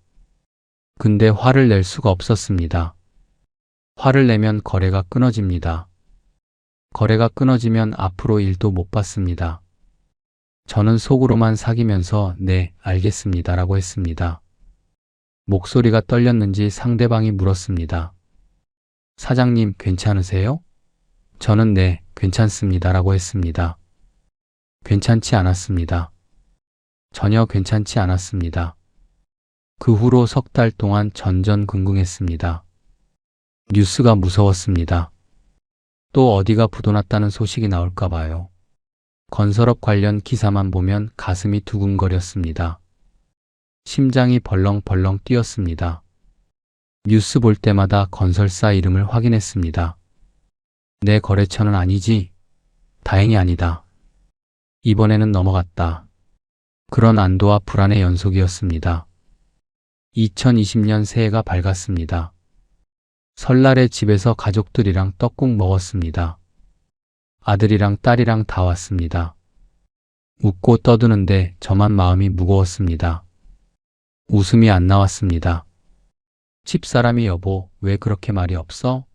근데 화를 낼 수가 없었습니다. 화를 내면 거래가 끊어집니다. 거래가 끊어지면 앞으로 일도 못 받습니다. 저는 속으로만 사귀면서 네, 알겠습니다라고 했습니다. 목소리가 떨렸는지 상대방이 물었습니다. 사장님, 괜찮으세요? 저는 네, 괜찮습니다라고 했습니다. 괜찮지 않았습니다. 전혀 괜찮지 않았습니다. 그 후로 석 달 동안 전전긍긍했습니다. 뉴스가 무서웠습니다. 또 어디가 부도났다는 소식이 나올까 봐요. 건설업 관련 기사만 보면 가슴이 두근거렸습니다. 심장이 벌렁벌렁 뛰었습니다. 뉴스 볼 때마다 건설사 이름을 확인했습니다. 내 거래처는 아니지? 다행히 아니다. 이번에는 넘어갔다. 그런 안도와 불안의 연속이었습니다. 2020년 새해가 밝았습니다. 설날에 집에서 가족들이랑 떡국 먹었습니다. 아들이랑 딸이랑 다 왔습니다. 웃고 떠드는데 저만 마음이 무거웠습니다. 웃음이 안 나왔습니다. 집사람이 여보, 왜 그렇게 말이 없어?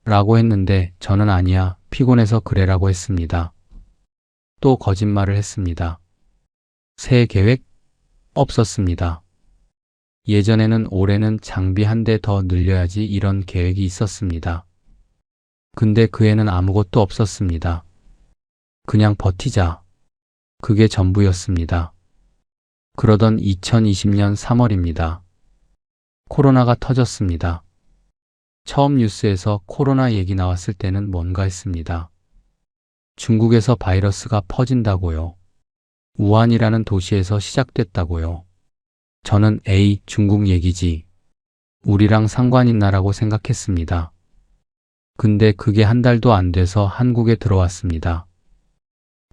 라고 했는데 저는 아니야, 피곤해서 그래라고 했습니다. 또 거짓말을 했습니다. 새해 계획? 없었습니다. 예전에는 올해는 장비 한 대 더 늘려야지 이런 계획이 있었습니다. 근데 그 해는 아무것도 없었습니다. 그냥 버티자. 그게 전부였습니다. 그러던 2020년 3월입니다. 코로나가 터졌습니다. 처음 뉴스에서 코로나 얘기 나왔을 때는 뭔가 했습니다. 중국에서 바이러스가 퍼진다고요. 우한이라는 도시에서 시작됐다고요. 저는 에이, 중국 얘기지. 우리랑 상관 있나라고 생각했습니다. 근데 그게 한 달도 안 돼서 한국에 들어왔습니다.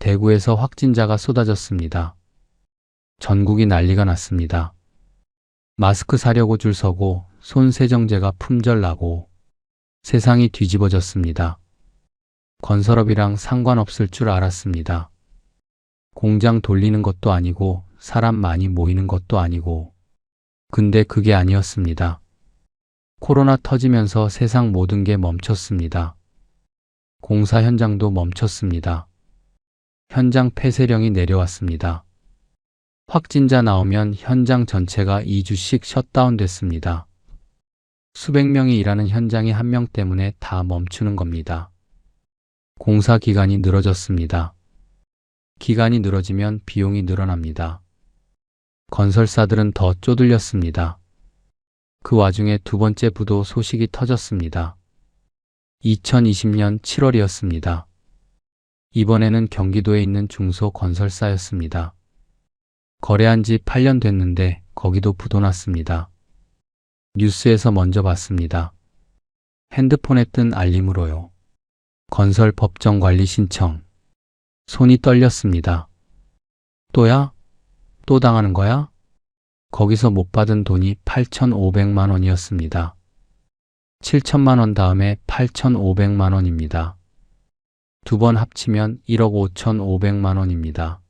대구에서 확진자가 쏟아졌습니다. 전국이 난리가 났습니다. 마스크 사려고 줄 서고 손 세정제가 품절나고 세상이 뒤집어졌습니다. 건설업이랑 상관없을 줄 알았습니다. 공장 돌리는 것도 아니고 사람 많이 모이는 것도 아니고. 근데 그게 아니었습니다. 코로나 터지면서 세상 모든 게 멈췄습니다. 공사 현장도 멈췄습니다. 현장 폐쇄령이 내려왔습니다. 확진자 나오면 현장 전체가 2주씩 셧다운됐습니다. 수백 명이 일하는 현장이 한 명 때문에 다 멈추는 겁니다. 공사 기간이 늘어졌습니다. 기간이 늘어지면 비용이 늘어납니다. 건설사들은 더 쪼들렸습니다. 그 와중에 두 번째 부도 소식이 터졌습니다. 2020년 7월이었습니다. 이번에는 경기도에 있는 중소건설사였습니다. 거래한 지 8년 됐는데 거기도 부도 났습니다. 뉴스에서 먼저 봤습니다. 핸드폰에 뜬 알림으로요. 건설 법정관리 신청. 손이 떨렸습니다. 또야? 또 당하는 거야? 거기서 못 받은 돈이 8,500만 원이었습니다. 7천만 원 다음에 8,500만 원입니다. 두 번 합치면 1억 5,500만 원입니다.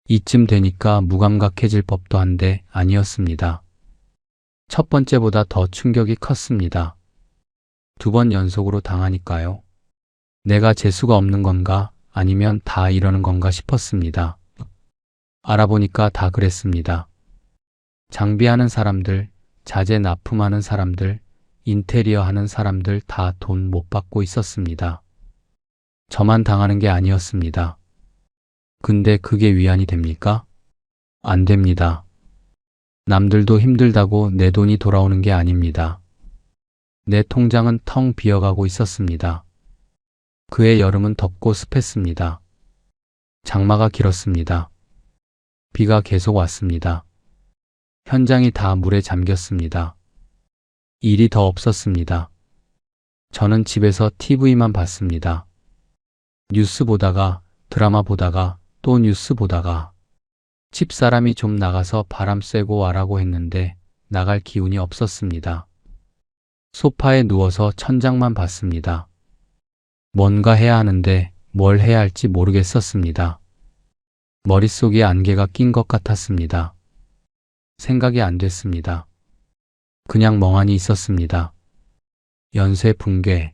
이쯤 되니까 무감각해질 법도 한데 아니었습니다. 첫 번째보다 더 충격이 컸습니다. 두 번 연속으로 당하니까요. 내가 재수가 없는 건가 아니면 다 이러는 건가 싶었습니다. 알아보니까 다 그랬습니다. 장비하는 사람들, 자재 납품하는 사람들, 인테리어 하는 사람들 다 돈 못 받고 있었습니다. 저만 당하는 게 아니었습니다. 근데 그게 위안이 됩니까? 안 됩니다. 남들도 힘들다고 내 돈이 돌아오는 게 아닙니다. 내 통장은 텅 비어가고 있었습니다. 그해 여름은 덥고 습했습니다. 장마가 길었습니다. 비가 계속 왔습니다. 현장이 다 물에 잠겼습니다. 일이 더 없었습니다. 저는 집에서 TV만 봤습니다. 뉴스 보다가, 드라마 보다가, 또 뉴스 보다가. 집사람이 좀 나가서 바람 쐬고 와라고 했는데 나갈 기운이 없었습니다. 소파에 누워서 천장만 봤습니다. 뭔가 해야 하는데 뭘 해야 할지 모르겠었습니다. 머릿속에 안개가 낀 것 같았습니다. 생각이 안 됐습니다. 그냥 멍하니 있었습니다. 연쇄 붕괴.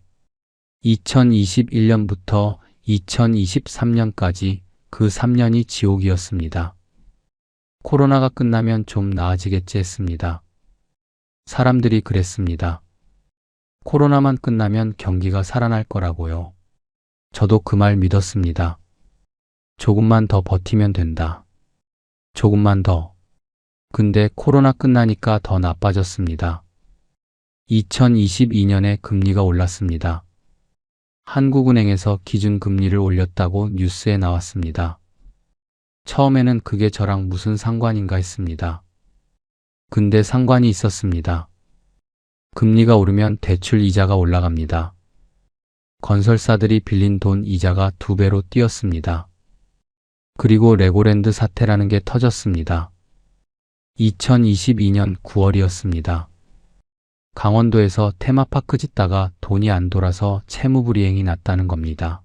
2021년부터 2023년까지 그 3년이 지옥이었습니다. 코로나가 끝나면 좀 나아지겠지 했습니다. 사람들이 그랬습니다. 코로나만 끝나면 경기가 살아날 거라고요. 저도 그 말 믿었습니다. 조금만 더 버티면 된다. 조금만 더. 근데 코로나 끝나니까 더 나빠졌습니다. 2022년에 금리가 올랐습니다. 한국은행에서 기준금리를 올렸다고 뉴스에 나왔습니다. 처음에는 그게 저랑 무슨 상관인가 했습니다. 근데 상관이 있었습니다. 금리가 오르면 대출 이자가 올라갑니다. 건설사들이 빌린 돈 이자가 2배로 뛰었습니다. 그리고 레고랜드 사태라는 게 터졌습니다. 2022년 9월이었습니다. 강원도에서 테마파크 짓다가 돈이 안 돌아서 채무불이행이 났다는 겁니다.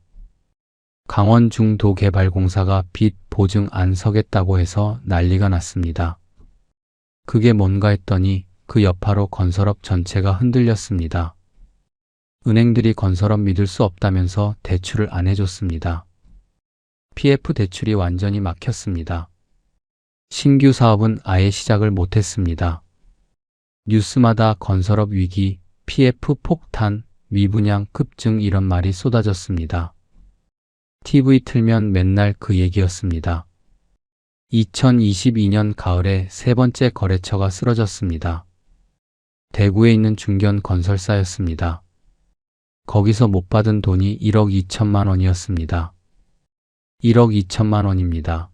강원중도개발공사가 빚 보증 안 서겠다고 해서 난리가 났습니다. 그게 뭔가 했더니 그 여파로 건설업 전체가 흔들렸습니다. 은행들이 건설업 믿을 수 없다면서 대출을 안 해줬습니다. PF 대출이 완전히 막혔습니다. 신규 사업은 아예 시작을 못했습니다. 뉴스마다 건설업 위기, PF 폭탄, 미분양 급증 이런 말이 쏟아졌습니다. TV 틀면 맨날 그 얘기였습니다. 2022년 가을에 세 번째 거래처가 쓰러졌습니다. 대구에 있는 중견 건설사였습니다. 거기서 못 받은 돈이 1억 2천만 원이었습니다. 1억 2천만 원입니다.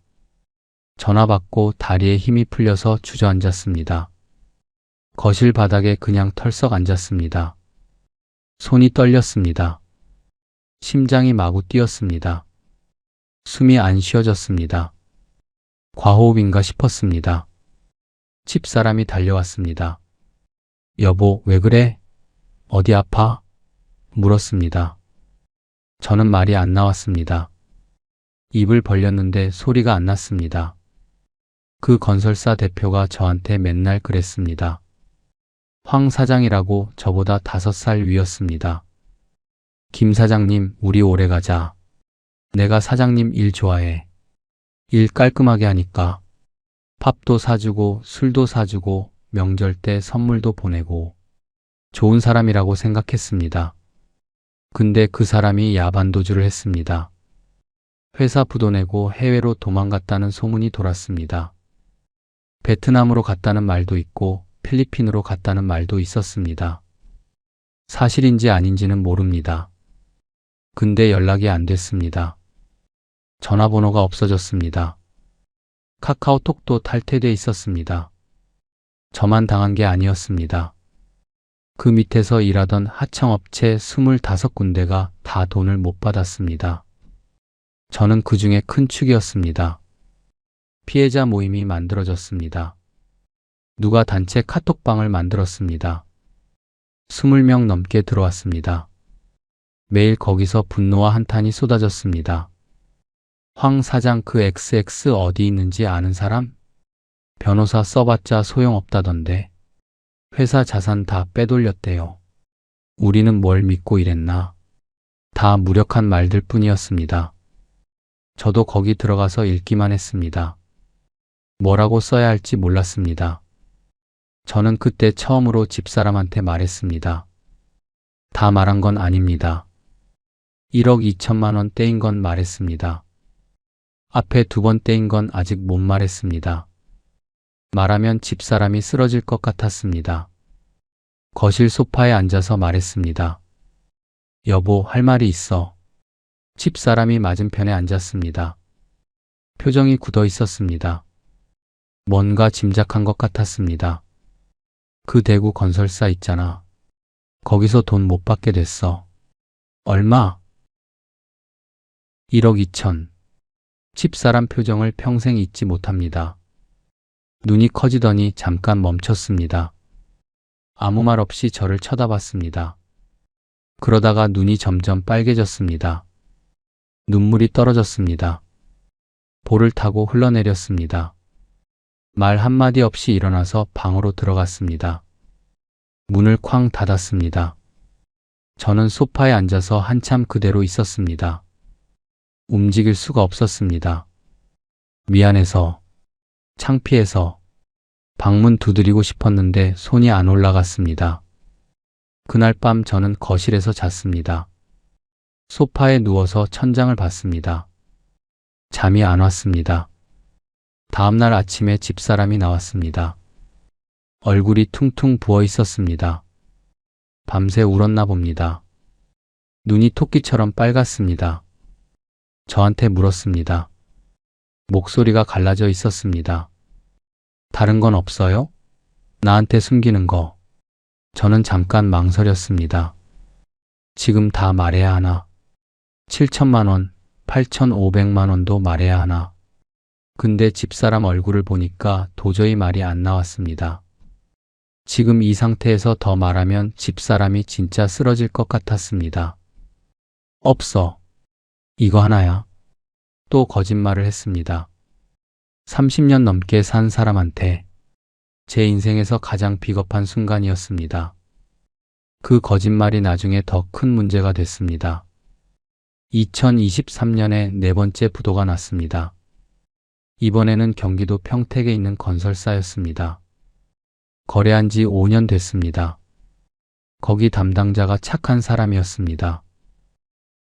전화 받고 다리에 힘이 풀려서 주저앉았습니다. 거실 바닥에 그냥 털썩 앉았습니다. 손이 떨렸습니다. 심장이 마구 뛰었습니다. 숨이 안 쉬어졌습니다. 과호흡인가 싶었습니다. 집사람이 달려왔습니다. 여보, 왜 그래? 어디 아파? 물었습니다. 저는 말이 안 나왔습니다. 입을 벌렸는데 소리가 안 났습니다. 그 건설사 대표가 저한테 맨날 그랬습니다. 황 사장이라고 저보다 5살 위였습니다. 김 사장님, 우리 오래 가자. 내가 사장님 일 좋아해. 일 깔끔하게 하니까. 밥도 사주고 술도 사주고 명절 때 선물도 보내고 좋은 사람이라고 생각했습니다. 근데 그 사람이 야반도주를 했습니다. 회사 부도 내고 해외로 도망갔다는 소문이 돌았습니다. 베트남으로 갔다는 말도 있고 필리핀으로 갔다는 말도 있었습니다. 사실인지 아닌지는 모릅니다. 근데 연락이 안 됐습니다. 전화번호가 없어졌습니다. 카카오톡도 탈퇴돼 있었습니다. 저만 당한 게 아니었습니다. 그 밑에서 일하던 하청업체 25군데가 다 돈을 못 받았습니다. 저는 그 중에 큰 축이었습니다. 피해자 모임이 만들어졌습니다. 누가 단체 카톡방을 만들었습니다. 20명 넘게 들어왔습니다. 매일 거기서 분노와 한탄이 쏟아졌습니다. 황 사장 그 XX 어디 있는지 아는 사람? 변호사 써봤자 소용없다던데. 회사 자산 다 빼돌렸대요. 우리는 뭘 믿고 일했나? 다 무력한 말들 뿐이었습니다. 저도 거기 들어가서 읽기만 했습니다. 뭐라고 써야 할지 몰랐습니다. 저는 그때 처음으로 집사람한테 말했습니다. 다 말한 건 아닙니다. 1억 2천만 원 떼인 건 말했습니다. 앞에 2번 떼인 건 아직 못 말했습니다. 말하면 집사람이 쓰러질 것 같았습니다. 거실 소파에 앉아서 말했습니다. 여보, 할 말이 있어. 집사람이 맞은편에 앉았습니다. 표정이 굳어 있었습니다. 뭔가 짐작한 것 같았습니다. 그 대구 건설사 있잖아. 거기서 돈 못 받게 됐어. 얼마? 1억 2천. 집사람 표정을 평생 잊지 못합니다. 눈이 커지더니 잠깐 멈췄습니다. 아무 말 없이 저를 쳐다봤습니다. 그러다가 눈이 점점 빨개졌습니다. 눈물이 떨어졌습니다. 볼을 타고 흘러내렸습니다. 말 한마디 없이 일어나서 방으로 들어갔습니다. 문을 쾅 닫았습니다. 저는 소파에 앉아서 한참 그대로 있었습니다. 움직일 수가 없었습니다. 미안해서, 창피해서, 방문 두드리고 싶었는데 손이 안 올라갔습니다. 그날 밤 저는 거실에서 잤습니다. 소파에 누워서 천장을 봤습니다. 잠이 안 왔습니다. 다음날 아침에 집사람이 나왔습니다. 얼굴이 퉁퉁 부어 있었습니다. 밤새 울었나 봅니다. 눈이 토끼처럼 빨갛습니다. 저한테 물었습니다. 목소리가 갈라져 있었습니다. 다른 건 없어요? 나한테 숨기는 거. 저는 잠깐 망설였습니다. 지금 다 말해야 하나? 7천만 원, 8,500만 원도 말해야 하나? 근데 집사람 얼굴을 보니까 도저히 말이 안 나왔습니다. 지금 이 상태에서 더 말하면 집사람이 진짜 쓰러질 것 같았습니다. 없어. 이거 하나야. 또 거짓말을 했습니다. 30년 넘게 산 사람한테 제 인생에서 가장 비겁한 순간이었습니다. 그 거짓말이 나중에 더 큰 문제가 됐습니다. 2023년에 네 번째 부도가 났습니다. 이번에는 경기도 평택에 있는 건설사였습니다. 거래한 지 5년 됐습니다. 거기 담당자가 착한 사람이었습니다.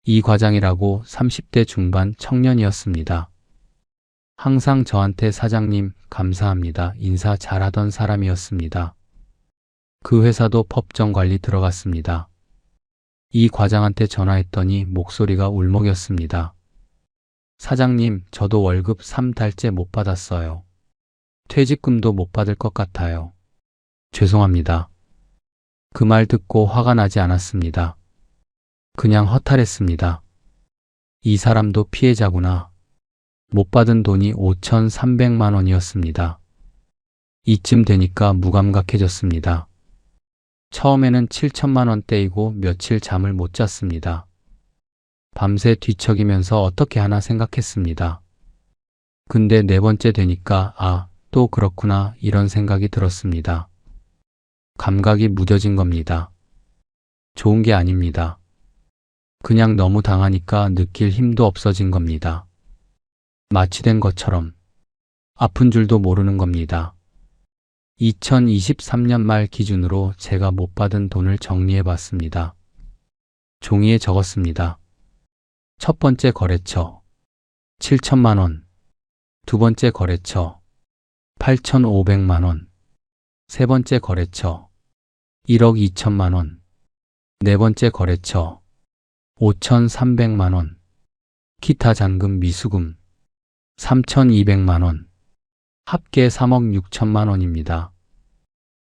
이 과장이라고 30대 중반 청년이었습니다. 항상 저한테 사장님, 감사합니다. 인사 잘하던 사람이었습니다. 그 회사도 법정 관리 들어갔습니다. 이 과장한테 전화했더니 목소리가 울먹였습니다. 사장님, 저도 월급 3달째 못 받았어요. 퇴직금도 못 받을 것 같아요. 죄송합니다. 그 말 듣고 화가 나지 않았습니다. 그냥 허탈했습니다. 이 사람도 피해자구나. 못 받은 돈이 5,300만 원이었습니다. 이쯤 되니까 무감각해졌습니다. 처음에는 7천만 원대이고 며칠 잠을 못 잤습니다. 밤새 뒤척이면서 어떻게 하나 생각했습니다. 근데 네 번째 되니까 또 그렇구나 이런 생각이 들었습니다. 감각이 무뎌진 겁니다. 좋은 게 아닙니다. 그냥 너무 당하니까 느낄 힘도 없어진 겁니다. 마취된 것처럼 아픈 줄도 모르는 겁니다. 2023년 말 기준으로 제가 못 받은 돈을 정리해 봤습니다. 종이에 적었습니다. 첫 번째 거래처 7천만 원, 두 번째 거래처 8,500만 원, 세 번째 거래처 1억 2천만 원, 네 번째 거래처 5,300만 원, 기타 잔금 미수금 3,200만 원, 합계 3억 6천만 원입니다.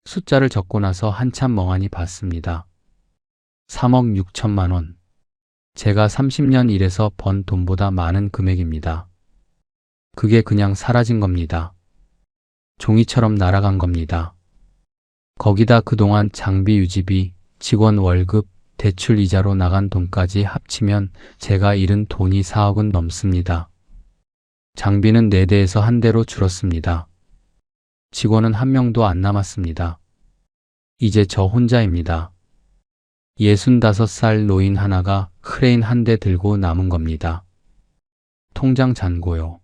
숫자를 적고 나서 한참 멍하니 봤습니다. 3억 6천만 원. 제가 30년 일해서 번 돈보다 많은 금액입니다. 그게 그냥 사라진 겁니다. 종이처럼 날아간 겁니다. 거기다 그동안 장비 유지비, 직원 월급, 대출 이자로 나간 돈까지 합치면 제가 잃은 돈이 4억은 넘습니다. 장비는 4대에서 1대로 줄었습니다. 직원은 1명도 안 남았습니다. 이제 저 혼자입니다. 65살 노인 하나가 크레인 1대 들고 남은 겁니다. 통장 잔고요.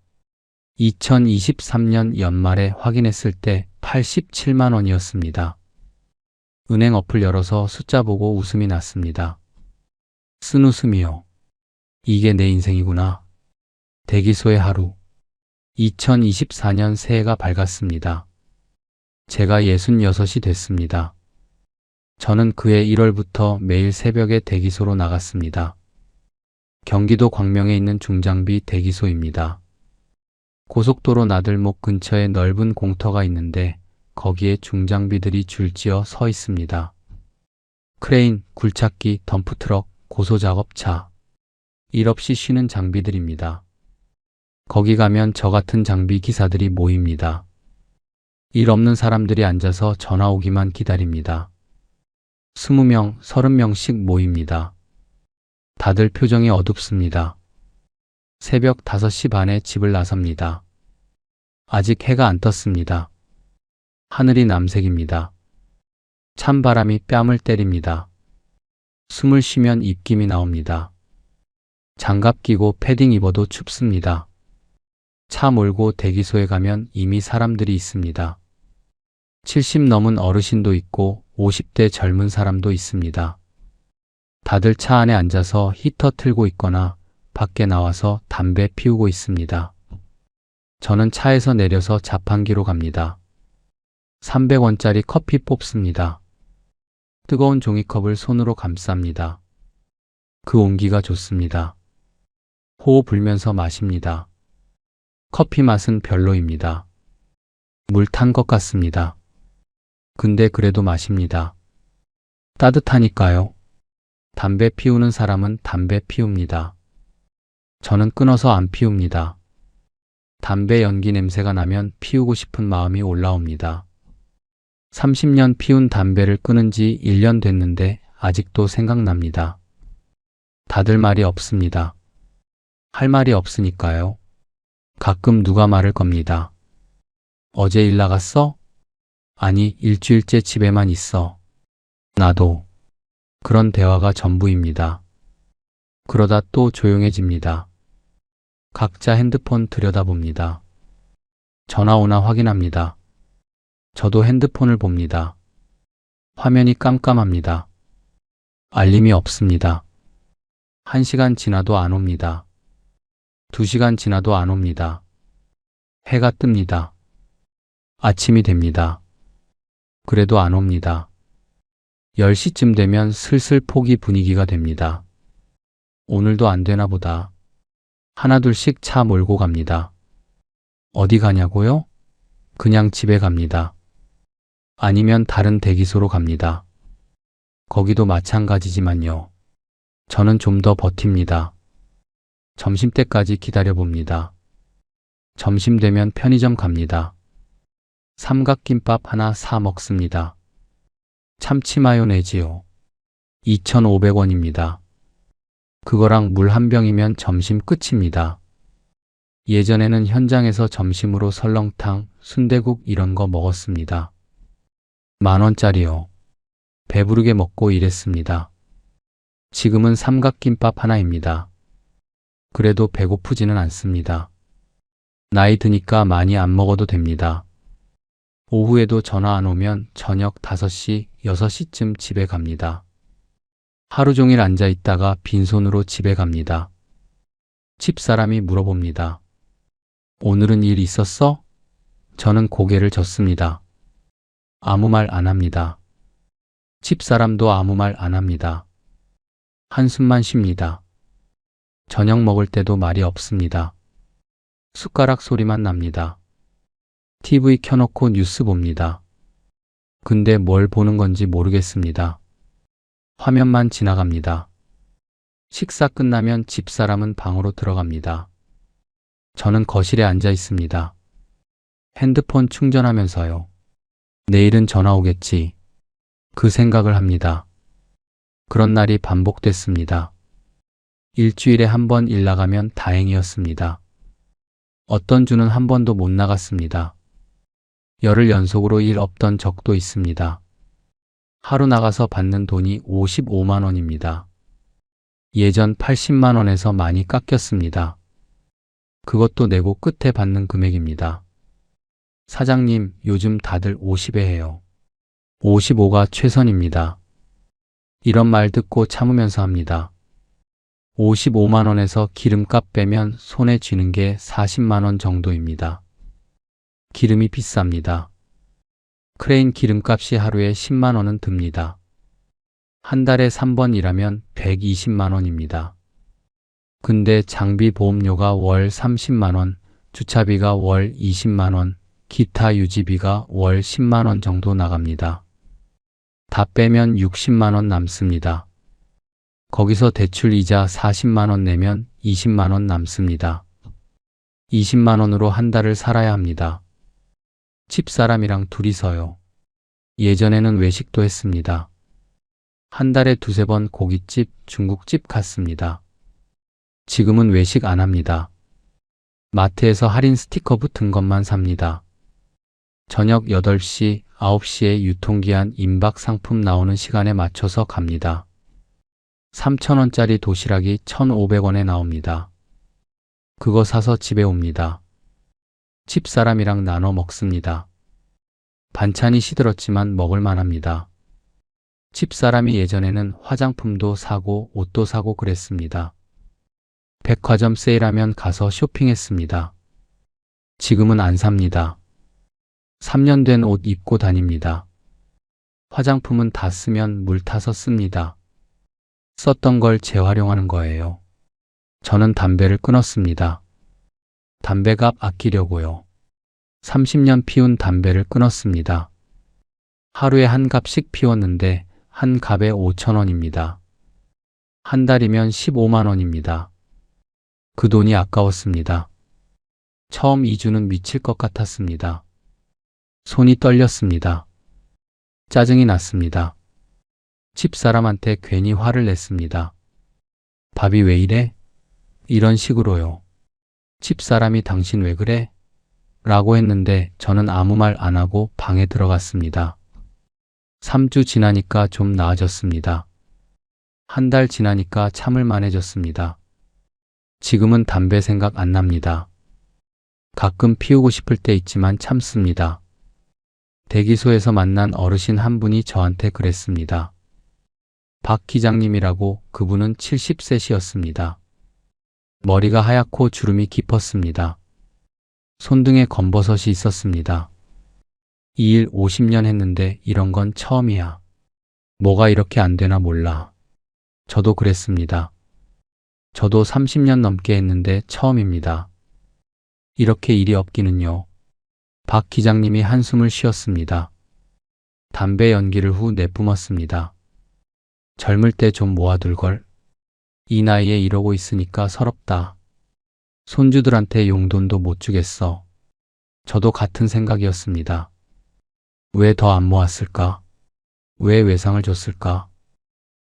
2023년 연말에 확인했을 때 87만 원이었습니다. 은행 어플 열어서 숫자 보고 웃음이 났습니다. 쓴 웃음이요. 이게 내 인생이구나. 대기소의 하루. 2024년 새해가 밝았습니다. 제가 66이 됐습니다. 저는 그해 1월부터 매일 새벽에 대기소로 나갔습니다. 경기도 광명에 있는 중장비 대기소입니다. 고속도로 나들목 근처에 넓은 공터가 있는데 거기에 중장비들이 줄지어 서 있습니다. 크레인, 굴착기, 덤프트럭, 고소작업차. 일 없이 쉬는 장비들입니다. 거기 가면 저 같은 장비 기사들이 모입니다. 일 없는 사람들이 앉아서 전화 오기만 기다립니다. 20명, 30명씩 모입니다. 다들 표정이 어둡습니다. 새벽 5시 반에 집을 나섭니다. 아직 해가 안 떴습니다. 하늘이 남색입니다. 찬바람이 뺨을 때립니다. 숨을 쉬면 입김이 나옵니다. 장갑 끼고 패딩 입어도 춥습니다. 차 몰고 대기소에 가면 이미 사람들이 있습니다. 70 넘은 어르신도 있고 50대 젊은 사람도 있습니다. 다들 차 안에 앉아서 히터 틀고 있거나 밖에 나와서 담배 피우고 있습니다. 저는 차에서 내려서 자판기로 갑니다. 300원짜리 커피 뽑습니다. 뜨거운 종이컵을 손으로 감쌉니다. 그 온기가 좋습니다. 호호 불면서 마십니다. 커피 맛은 별로입니다. 물 탄 것 같습니다. 근데 그래도 마십니다. 따뜻하니까요. 담배 피우는 사람은 담배 피웁니다. 저는 끊어서 안 피웁니다. 담배 연기 냄새가 나면 피우고 싶은 마음이 올라옵니다. 30년 피운 담배를 끊은 지 1년 됐는데 아직도 생각납니다. 다들 말이 없습니다. 할 말이 없으니까요. 가끔 누가 말을 겁니다. 어제 일 나갔어? 아니, 일주일째 집에만 있어. 나도. 그런 대화가 전부입니다. 그러다 또 조용해집니다. 각자 핸드폰 들여다봅니다. 전화 오나 확인합니다. 저도 핸드폰을 봅니다. 화면이 깜깜합니다. 알림이 없습니다. 1시간 지나도 안 옵니다. 2시간 지나도 안 옵니다. 해가 뜹니다. 아침이 됩니다. 그래도 안 옵니다. 10시쯤 되면 슬슬 포기 분위기가 됩니다. 오늘도 안 되나 보다. 하나둘씩 차 몰고 갑니다. 어디 가냐고요? 그냥 집에 갑니다. 아니면 다른 대기소로 갑니다. 거기도 마찬가지지만요. 저는 좀 더 버팁니다. 점심때까지 기다려봅니다. 점심 되면 편의점 갑니다. 삼각김밥 하나 사 먹습니다. 참치 마요네즈요. 2,500원입니다. 그거랑 물 한 병이면 점심 끝입니다. 예전에는 현장에서 점심으로 설렁탕, 순대국 이런 거 먹었습니다. 10,000원짜리요. 배부르게 먹고 일했습니다. 지금은 삼각김밥 하나입니다. 그래도 배고프지는 않습니다. 나이 드니까 많이 안 먹어도 됩니다. 오후에도 전화 안 오면 저녁 5시, 6시쯤 집에 갑니다. 하루 종일 앉아 있다가 빈손으로 집에 갑니다. 집사람이 물어봅니다. 오늘은 일 있었어? 저는 고개를 젓습니다. 아무 말 안 합니다. 집사람도 아무 말 안 합니다. 한숨만 쉽니다. 저녁 먹을 때도 말이 없습니다. 숟가락 소리만 납니다. TV 켜놓고 뉴스 봅니다. 근데 뭘 보는 건지 모르겠습니다. 화면만 지나갑니다. 식사 끝나면 집사람은 방으로 들어갑니다. 저는 거실에 앉아 있습니다. 핸드폰 충전하면서요. 내일은 전화 오겠지. 그 생각을 합니다. 그런 날이 반복됐습니다. 일주일에 한 번 일 나가면 다행이었습니다. 어떤 주는 한 번도 못 나갔습니다. 열흘 연속으로 일 없던 적도 있습니다. 하루 나가서 받는 돈이 55만 원입니다. 예전 80만 원에서 많이 깎였습니다. 그것도 내고 끝에 받는 금액입니다. 사장님, 요즘 다들 50에 해요. 55가 최선입니다. 이런 말 듣고 참으면서 합니다. 55만 원에서 기름값 빼면 손에 쥐는 게 40만 원 정도입니다. 기름이 비쌉니다. 크레인 기름값이 하루에 10만 원은 듭니다. 한 달에 3번 일하면 120만 원입니다. 근데 장비 보험료가 월 30만 원, 주차비가 월 20만 원, 기타 유지비가 월 10만 원 정도 나갑니다. 다 빼면 60만 원 남습니다. 거기서 대출 이자 40만 원 내면 20만 원 남습니다. 20만 원으로 한 달을 살아야 합니다. 집사람이랑 둘이서요. 예전에는 외식도 했습니다. 한 달에 2~3번 고깃집, 중국집 갔습니다. 지금은 외식 안 합니다. 마트에서 할인 스티커 붙은 것만 삽니다. 저녁 8시, 9시에 유통기한 임박 상품 나오는 시간에 맞춰서 갑니다. 3,000원짜리 도시락이 1,500원에 나옵니다. 그거 사서 집에 옵니다. 집사람이랑 나눠 먹습니다. 반찬이 시들었지만 먹을 만합니다. 집사람이 예전에는 화장품도 사고 옷도 사고 그랬습니다. 백화점 세일하면 가서 쇼핑했습니다. 지금은 안 삽니다. 3년 된 옷 입고 다닙니다. 화장품은 다 쓰면 물 타서 씁니다. 썼던 걸 재활용하는 거예요. 저는 담배를 끊었습니다. 담배값 아끼려고요. 30년 피운 담배를 끊었습니다. 하루에 한 갑씩 피웠는데 한 갑에 5,000원입니다. 한 달이면 15만 원입니다. 그 돈이 아까웠습니다. 처음 2주는 미칠 것 같았습니다. 손이 떨렸습니다. 짜증이 났습니다. 집사람한테 괜히 화를 냈습니다. 밥이 왜 이래? 이런 식으로요. 집사람이 당신 왜 그래? 라고 했는데 저는 아무 말 안 하고 방에 들어갔습니다. 3주 지나니까 좀 나아졌습니다. 한 달 지나니까 참을 만해졌습니다. 지금은 담배 생각 안 납니다. 가끔 피우고 싶을 때 있지만 참습니다. 대기소에서 만난 어르신 한 분이 저한테 그랬습니다. 박 기장님이라고. 그분은 70세시였습니다. 머리가 하얗고 주름이 깊었습니다. 손등에 검버섯이 있었습니다. 이 일 50년 했는데 이런 건 처음이야. 뭐가 이렇게 안 되나 몰라. 저도 그랬습니다. 저도 30년 넘게 했는데 처음입니다. 이렇게 일이 없기는요. 박 기장님이 한숨을 쉬었습니다. 담배 연기를 후 내뿜었습니다. 젊을 때 좀 모아둘 걸. 이 나이에 이러고 있으니까 서럽다. 손주들한테 용돈도 못 주겠어. 저도 같은 생각이었습니다. 왜 더 안 모았을까? 왜 외상을 줬을까?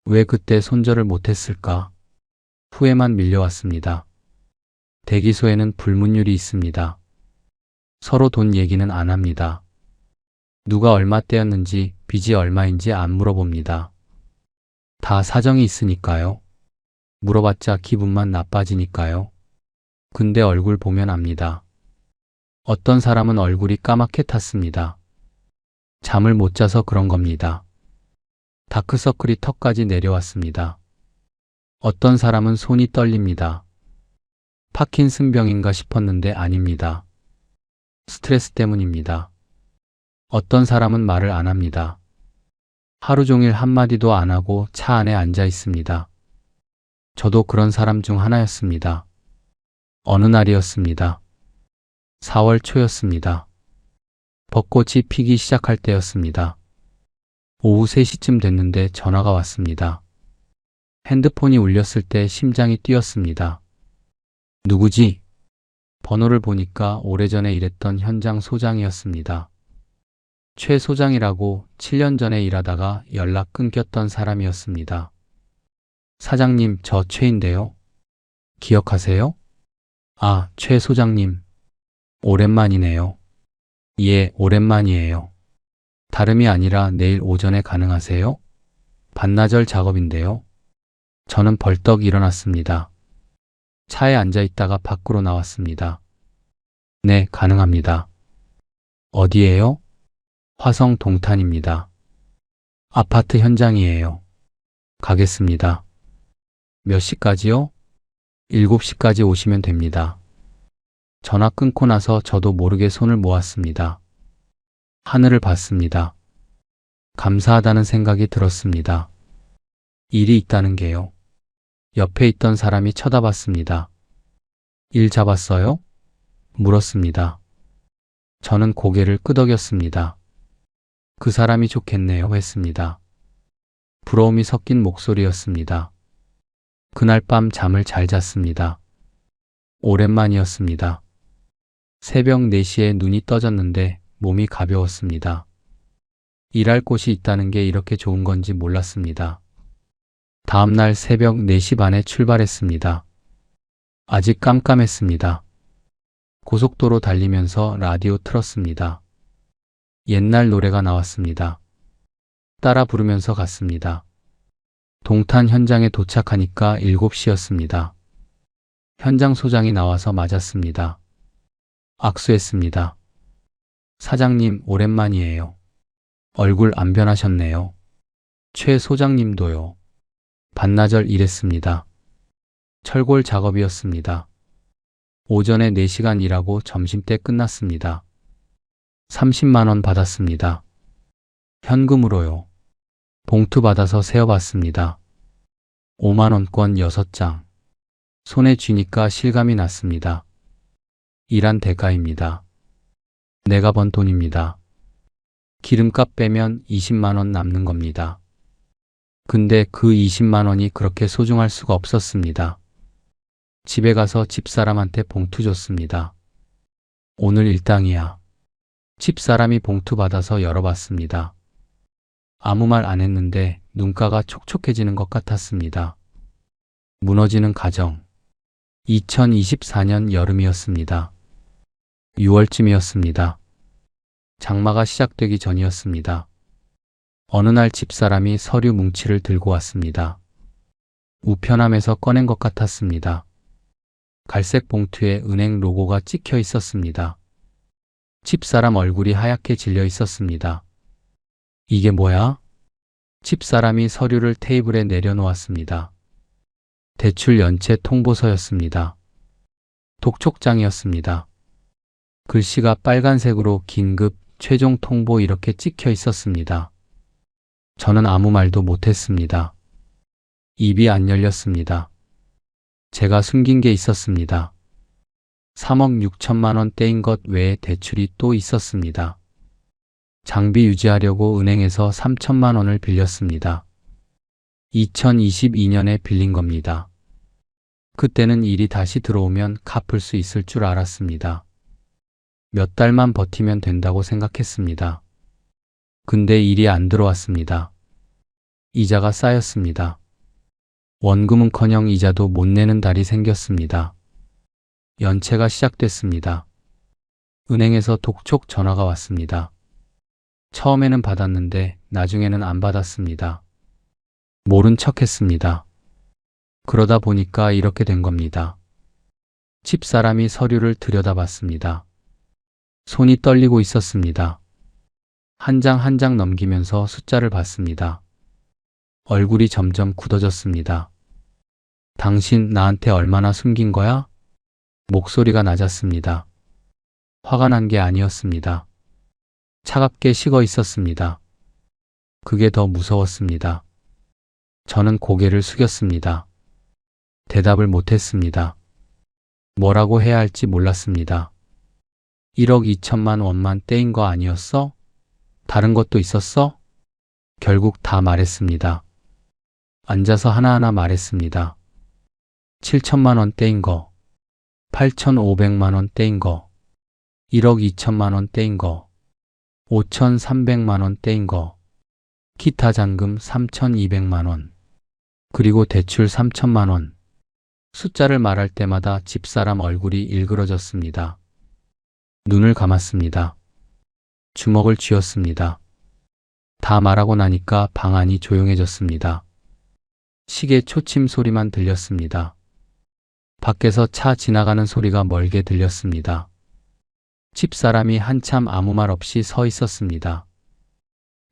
왜 그때 손절을 못했을까? 후회만 밀려왔습니다. 대기소에는 불문율이 있습니다. 서로 돈 얘기는 안 합니다. 누가 얼마 떼었는지, 빚이 얼마인지 안 물어봅니다. 다 사정이 있으니까요. 물어봤자 기분만 나빠지니까요. 근데 얼굴 보면 압니다. 어떤 사람은 얼굴이 까맣게 탔습니다. 잠을 못 자서 그런 겁니다. 다크서클이 턱까지 내려왔습니다. 어떤 사람은 손이 떨립니다. 파킨슨병인가 싶었는데 아닙니다. 스트레스 때문입니다. 어떤 사람은 말을 안 합니다. 하루 종일 한마디도 안 하고 차 안에 앉아 있습니다. 저도 그런 사람 중 하나였습니다. 어느 날이었습니다. 4월 초였습니다. 벚꽃이 피기 시작할 때였습니다. 오후 3시쯤 됐는데 전화가 왔습니다. 핸드폰이 울렸을 때 심장이 뛰었습니다. 누구지? 번호를 보니까 오래전에 일했던 현장 소장이었습니다. 최 소장이라고 7년 전에 일하다가 연락 끊겼던 사람이었습니다. 사장님, 저 최인데요. 기억하세요? 아, 최 소장님. 오랜만이네요. 예, 오랜만이에요. 다름이 아니라 내일 오전에 가능하세요? 반나절 작업인데요. 저는 벌떡 일어났습니다. 차에 앉아 있다가 밖으로 나왔습니다. 네, 가능합니다. 어디예요? 화성 동탄입니다. 아파트 현장이에요. 가겠습니다. 몇 시까지요? 7시까지 오시면 됩니다. 전화 끊고 나서 저도 모르게 손을 모았습니다. 하늘을 봤습니다. 감사하다는 생각이 들었습니다. 일이 있다는 게요. 옆에 있던 사람이 쳐다봤습니다. 일 잡았어요? 물었습니다. 저는 고개를 끄덕였습니다. 그 사람이 좋겠네요 했습니다. 부러움이 섞인 목소리였습니다. 그날 밤 잠을 잘 잤습니다. 오랜만이었습니다. 새벽 4시에 눈이 떠졌는데 몸이 가벼웠습니다. 일할 곳이 있다는 게 이렇게 좋은 건지 몰랐습니다. 다음 날 새벽 4시 반에 출발했습니다. 아직 깜깜했습니다. 고속도로 달리면서 라디오 틀었습니다. 옛날 노래가 나왔습니다. 따라 부르면서 갔습니다. 동탄 현장에 도착하니까 7시였습니다. 현장 소장이 나와서 맞았습니다. 악수했습니다. 사장님, 오랜만이에요. 얼굴 안 변하셨네요. 최 소장님도요. 반나절 일했습니다. 철골 작업이었습니다. 오전에 4시간 일하고 점심때 끝났습니다. 30만 원 받았습니다. 현금으로요. 봉투 받아서 세어봤습니다. 5만 원권 6장. 손에 쥐니까 실감이 났습니다. 일한 대가입니다. 내가 번 돈입니다. 기름값 빼면 20만 원 남는 겁니다. 근데 그 20만 원이 그렇게 소중할 수가 없었습니다. 집에 가서 집사람한테 봉투 줬습니다. 오늘 일당이야. 집사람이 봉투 받아서 열어봤습니다. 아무 말 안 했는데 눈가가 촉촉해지는 것 같았습니다. 무너지는 가정. 2024년 여름이었습니다. 6월쯤이었습니다. 장마가 시작되기 전이었습니다. 어느 날 집사람이 서류 뭉치를 들고 왔습니다. 우편함에서 꺼낸 것 같았습니다. 갈색 봉투에 은행 로고가 찍혀 있었습니다. 집사람 얼굴이 하얗게 질려 있었습니다. 이게 뭐야? 집사람이 서류를 테이블에 내려놓았습니다. 대출 연체 통보서였습니다. 독촉장이었습니다. 글씨가 빨간색으로 긴급, 최종 통보 이렇게 찍혀 있었습니다. 저는 아무 말도 못했습니다. 입이 안 열렸습니다. 제가 숨긴 게 있었습니다. 3억 6천만 원대인 것 외에 대출이 또 있었습니다. 장비 유지하려고 은행에서 3천만 원을 빌렸습니다. 2022년에 빌린 겁니다. 그때는 일이 다시 들어오면 갚을 수 있을 줄 알았습니다. 몇 달만 버티면 된다고 생각했습니다. 근데 일이 안 들어왔습니다. 이자가 쌓였습니다. 원금은커녕 이자도 못 내는 달이 생겼습니다. 연체가 시작됐습니다. 은행에서 독촉 전화가 왔습니다. 처음에는 받았는데 나중에는 안 받았습니다. 모른 척 했습니다. 그러다 보니까 이렇게 된 겁니다. 집사람이 서류를 들여다봤습니다. 손이 떨리고 있었습니다. 한 장 한 장 넘기면서 숫자를 봤습니다. 얼굴이 점점 굳어졌습니다. 당신 나한테 얼마나 숨긴 거야? 목소리가 낮았습니다. 화가 난 게 아니었습니다. 차갑게 식어 있었습니다. 그게 더 무서웠습니다. 저는 고개를 숙였습니다. 대답을 못했습니다. 뭐라고 해야 할지 몰랐습니다. 1억 2천만 원만 떼인 거 아니었어? 다른 것도 있었어? 결국 다 말했습니다. 앉아서 하나하나 말했습니다. 7천만 원 떼인 거, 8,500만 원 떼인 거, 1억 2천만 원 떼인 거, 5,300만 원 떼인 거, 기타 잔금 3,200만 원, 그리고 대출 3천만 원. 숫자를 말할 때마다 집사람 얼굴이 일그러졌습니다. 눈을 감았습니다. 주먹을 쥐었습니다. 다 말하고 나니까 방 안이 조용해졌습니다. 시계 초침 소리만 들렸습니다. 밖에서 차 지나가는 소리가 멀게 들렸습니다. 집사람이 한참 아무 말 없이 서 있었습니다.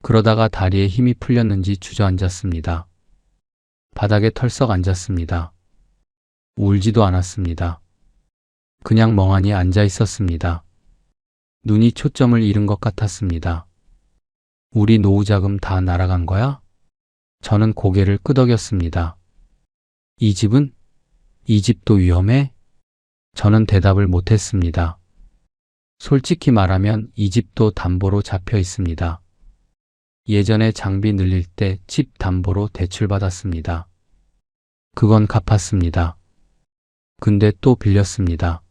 그러다가 다리에 힘이 풀렸는지 주저앉았습니다. 바닥에 털썩 앉았습니다. 울지도 않았습니다. 그냥 멍하니 앉아 있었습니다. 눈이 초점을 잃은 것 같았습니다. 우리 노후자금 다 날아간 거야? 저는 고개를 끄덕였습니다. 이 집은? 이 집도 위험해? 저는 대답을 못했습니다. 솔직히 말하면 이 집도 담보로 잡혀 있습니다. 예전에 장비 늘릴 때 집 담보로 대출받았습니다. 그건 갚았습니다. 근데 또 빌렸습니다.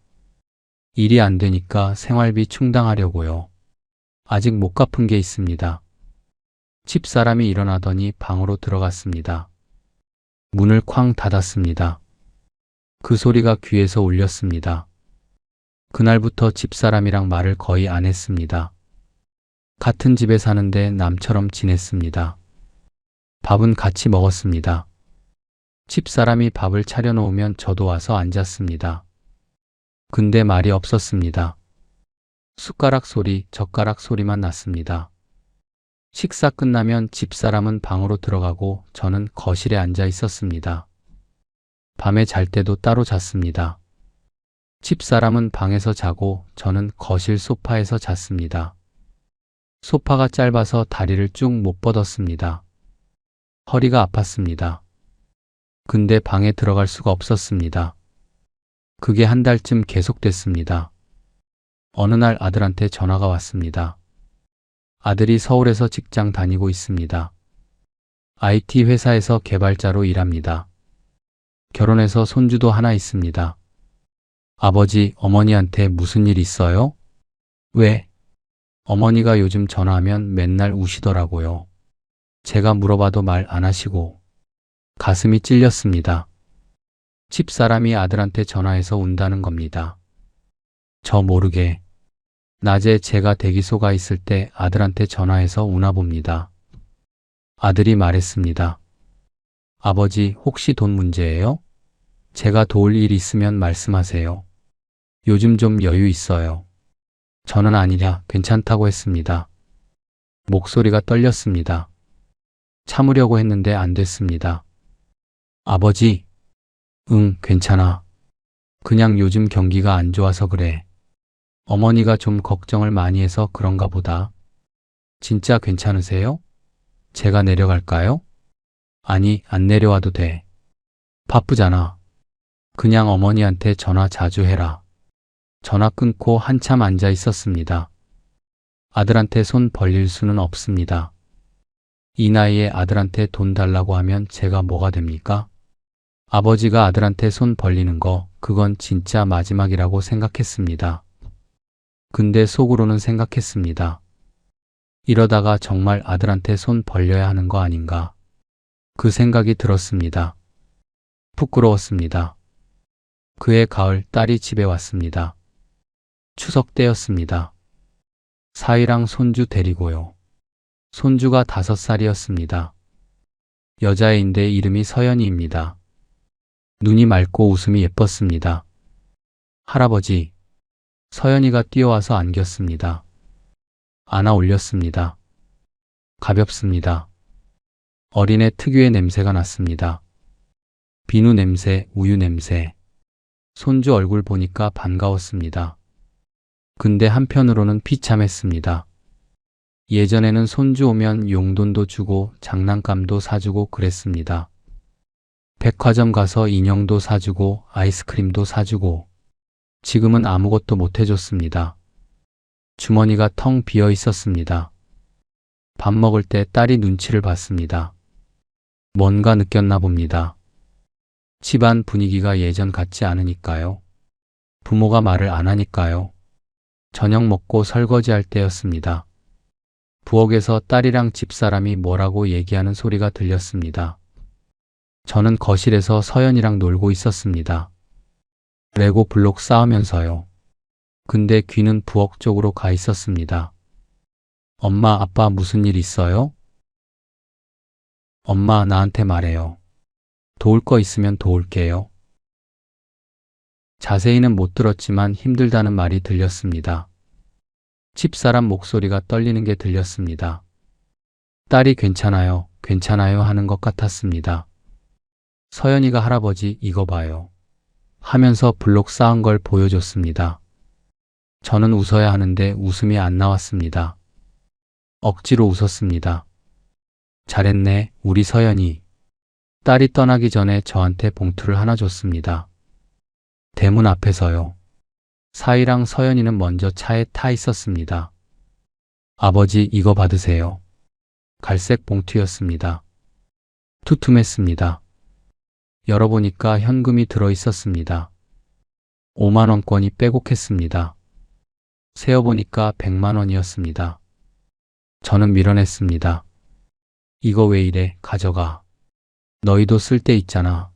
일이 안 되니까 생활비 충당하려고요. 아직 못 갚은 게 있습니다. 집사람이 일어나더니 방으로 들어갔습니다. 문을 쾅 닫았습니다. 그 소리가 귀에서 울렸습니다. 그날부터 집사람이랑 말을 거의 안 했습니다. 같은 집에 사는데 남처럼 지냈습니다. 밥은 같이 먹었습니다. 집사람이 밥을 차려놓으면 저도 와서 앉았습니다. 근데 말이 없었습니다. 숟가락 소리, 젓가락 소리만 났습니다. 식사 끝나면 집사람은 방으로 들어가고 저는 거실에 앉아 있었습니다. 밤에 잘 때도 따로 잤습니다. 집사람은 방에서 자고 저는 거실 소파에서 잤습니다. 소파가 짧아서 다리를 쭉 못 뻗었습니다. 허리가 아팠습니다. 근데 방에 들어갈 수가 없었습니다. 그게 한 달쯤 계속됐습니다. 어느 날 아들한테 전화가 왔습니다. 아들이 서울에서 직장 다니고 있습니다. IT 회사에서 개발자로 일합니다. 결혼해서 손주도 하나 있습니다. 아버지, 어머니한테 무슨 일 있어요? 왜? 어머니가 요즘 전화하면 맨날 우시더라고요. 제가 물어봐도 말 안 하시고 가슴이 찔렸습니다. 집사람이 아들한테 전화해서 운다는 겁니다. 저 모르게 낮에 제가 대기소가 있을 때 아들한테 전화해서 우나 봅니다. 아들이 말했습니다. 아버지, 혹시 돈 문제예요? 제가 도울 일 있으면 말씀하세요. 요즘 좀 여유 있어요. 저는 아니랴, 괜찮다고 했습니다. 목소리가 떨렸습니다. 참으려고 했는데 안 됐습니다. 아버지, 응, 괜찮아. 그냥 요즘 경기가 안 좋아서 그래. 어머니가 좀 걱정을 많이 해서 그런가 보다. 진짜 괜찮으세요? 제가 내려갈까요? 아니, 안 내려와도 돼. 바쁘잖아. 그냥 어머니한테 전화 자주 해라. 전화 끊고 한참 앉아 있었습니다. 아들한테 손 벌릴 수는 없습니다. 이 나이에 아들한테 돈 달라고 하면 제가 뭐가 됩니까? 아버지가 아들한테 손 벌리는 거, 그건 진짜 마지막이라고 생각했습니다. 근데 속으로는 생각했습니다. 이러다가 정말 아들한테 손 벌려야 하는 거 아닌가. 그 생각이 들었습니다. 부끄러웠습니다. 그해 가을 딸이 집에 왔습니다. 추석 때였습니다. 사위랑 손주 데리고요. 손주가 5살이었습니다. 여자애인데 이름이 서연이입니다. 눈이 맑고 웃음이 예뻤습니다. 할아버지, 서연이가 뛰어와서 안겼습니다. 안아 올렸습니다. 가볍습니다. 어린애 특유의 냄새가 났습니다. 비누 냄새, 우유 냄새. 손주 얼굴 보니까 반가웠습니다. 근데 한편으로는 비참했습니다. 예전에는 손주 오면 용돈도 주고 장난감도 사주고 그랬습니다. 백화점 가서 인형도 사주고 아이스크림도 사주고 지금은 아무것도 못 해줬습니다. 주머니가 텅 비어 있었습니다. 밥 먹을 때 딸이 눈치를 봤습니다. 뭔가 느꼈나 봅니다. 집안 분위기가 예전 같지 않으니까요. 부모가 말을 안 하니까요. 저녁 먹고 설거지할 때였습니다. 부엌에서 딸이랑 집사람이 뭐라고 얘기하는 소리가 들렸습니다. 저는 거실에서 서연이랑 놀고 있었습니다. 레고 블록 쌓으면서요. 근데 귀는 부엌 쪽으로 가 있었습니다. 엄마, 아빠 무슨 일 있어요? 엄마, 나한테 말해요. 도울 거 있으면 도울게요. 자세히는 못 들었지만 힘들다는 말이 들렸습니다. 집사람 목소리가 떨리는 게 들렸습니다. 딸이 괜찮아요, 괜찮아요 하는 것 같았습니다. 서연이가 할아버지 이거 봐요. 하면서 블록 쌓은 걸 보여줬습니다. 저는 웃어야 하는데 웃음이 안 나왔습니다. 억지로 웃었습니다. 잘했네, 우리 서연이. 딸이 떠나기 전에 저한테 봉투를 하나 줬습니다. 대문 앞에서요. 사위랑 서연이는 먼저 차에 타 있었습니다. 아버지 이거 받으세요. 갈색 봉투였습니다. 투툼했습니다. 열어보니까 현금이 들어 있었습니다. 5만 원권이 빼곡했습니다. 세어보니까 100만 원이었습니다. 저는 밀어냈습니다. 이거 왜 이래, 가져가. 너희도 쓸 데 있잖아.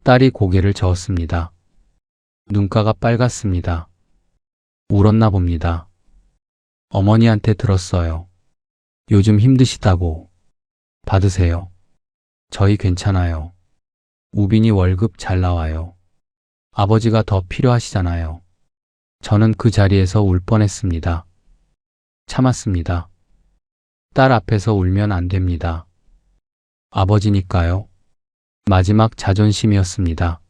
딸이 고개를 저었습니다. 눈가가 빨갛습니다. 울었나 봅니다. 어머니한테 들었어요. 요즘 힘드시다고. 받으세요. 저희 괜찮아요. 우빈이 월급 잘 나와요. 아버지가 더 필요하시잖아요. 저는 그 자리에서 울 뻔했습니다. 참았습니다. 딸 앞에서 울면 안 됩니다. 아버지니까요. 마지막 자존심이었습니다.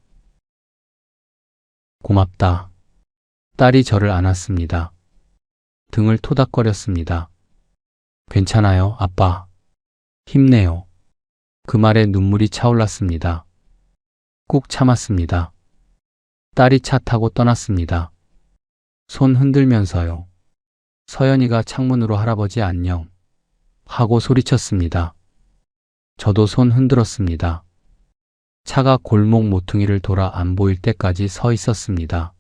고맙다. 딸이 저를 안았습니다. 등을 토닥거렸습니다. 괜찮아요, 아빠. 힘내요. 그 말에 눈물이 차올랐습니다. 꾹 참았습니다. 딸이 차 타고 떠났습니다. 손 흔들면서요. 서연이가 창문으로 할아버지 안녕 하고 소리쳤습니다. 저도 손 흔들었습니다. 차가 골목 모퉁이를 돌아 안 보일 때까지 서 있었습니다.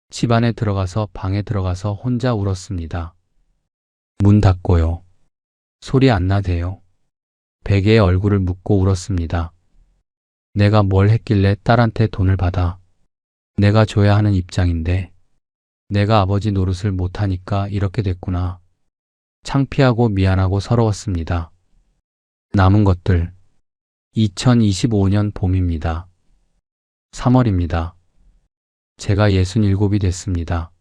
집 안에 들어가서 방에 들어가서 혼자 울었습니다. 문 닫고요. 소리 안 나대요. 베개에 얼굴을 묻고 울었습니다. 내가 뭘 했길래 딸한테 돈을 받아. 내가 줘야 하는 입장인데 내가 아버지 노릇을 못하니까 이렇게 됐구나. 창피하고 미안하고 서러웠습니다. 남은 것들 2025년 봄입니다. 3월입니다. 제가 67이 됐습니다.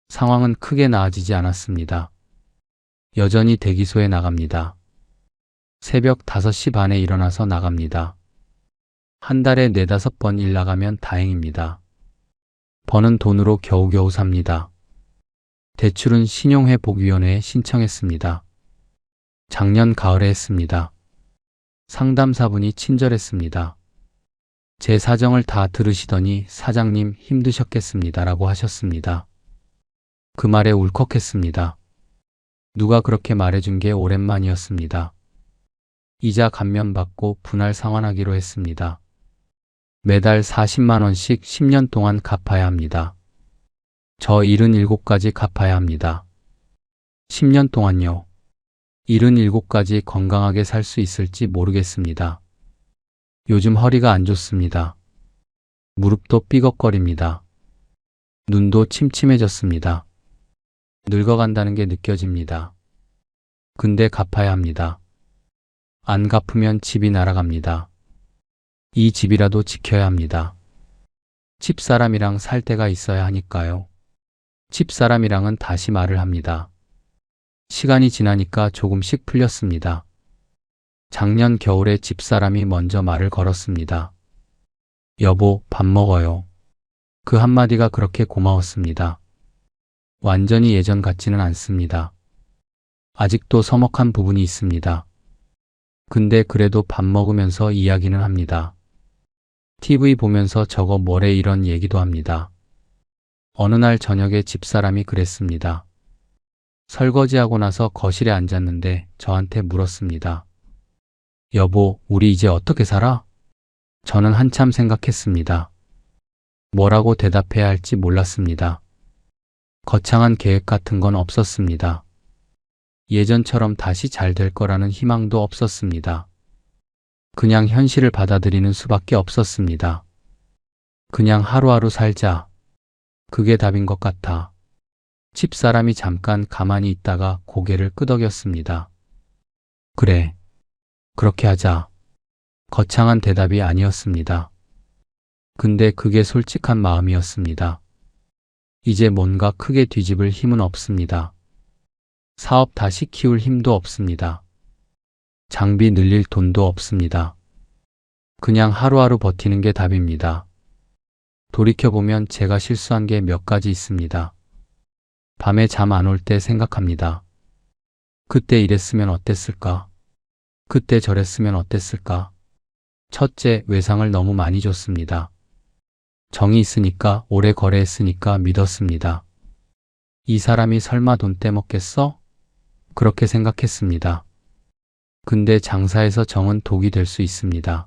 상황은 크게 나아지지 않았습니다. 여전히 대기소에 나갑니다. 새벽 5시 반에 일어나서 나갑니다. 한 달에 4~5번 일 나가면 다행입니다. 버는 돈으로 겨우겨우 삽니다. 대출은 신용회복위원회에 신청했습니다. 작년 가을에 했습니다. 상담사분이 친절했습니다. 제 사정을 다 들으시더니 사장님 힘드셨겠습니다라고 하셨습니다. 그 말에 울컥했습니다. 누가 그렇게 말해준 게 오랜만이었습니다. 이자 감면받고 분할 상환하기로 했습니다. 매달 40만 원씩 10년 동안 갚아야 합니다. 저 77까지 갚아야 합니다. 10년 동안요. 77까지 건강하게 살 수 있을지 모르겠습니다. 요즘 허리가 안 좋습니다. 무릎도 삐걱거립니다. 눈도 침침해졌습니다. 늙어간다는 게 느껴집니다. 근데 갚아야 합니다. 안 갚으면 집이 날아갑니다. 이 집이라도 지켜야 합니다. 집사람이랑 살 때가 있어야 하니까요. 집사람이랑은 다시 말을 합니다. 시간이 지나니까 조금씩 풀렸습니다. 작년 겨울에 집사람이 먼저 말을 걸었습니다. 여보, 밥 먹어요. 그 한마디가 그렇게 고마웠습니다. 완전히 예전 같지는 않습니다. 아직도 서먹한 부분이 있습니다. 근데 그래도 밥 먹으면서 이야기는 합니다. TV 보면서 저거 뭐래 이런 얘기도 합니다. 어느 날 저녁에 집사람이 그랬습니다. 설거지하고 나서 거실에 앉았는데 저한테 물었습니다. 여보, 우리 이제 어떻게 살아? 저는 한참 생각했습니다. 뭐라고 대답해야 할지 몰랐습니다. 거창한 계획 같은 건 없었습니다. 예전처럼 다시 잘 될 거라는 희망도 없었습니다. 그냥 현실을 받아들이는 수밖에 없었습니다. 그냥 하루하루 살자. 그게 답인 것 같아. 집사람이 잠깐 가만히 있다가 고개를 끄덕였습니다. 그래. 그렇게 하자. 거창한 대답이 아니었습니다. 근데 그게 솔직한 마음이었습니다. 이제 뭔가 크게 뒤집을 힘은 없습니다. 사업 다시 키울 힘도 없습니다. 장비 늘릴 돈도 없습니다. 그냥 하루하루 버티는 게 답입니다. 돌이켜보면 제가 실수한 게 몇 가지 있습니다. 밤에 잠 안 올 때 생각합니다. 그때 이랬으면 어땠을까? 그때 저랬으면 어땠을까? 첫째, 외상을 너무 많이 줬습니다. 정이 있으니까 오래 거래했으니까 믿었습니다. 이 사람이 설마 돈 떼먹겠어? 그렇게 생각했습니다. 근데 장사에서 정은 독이 될 수 있습니다.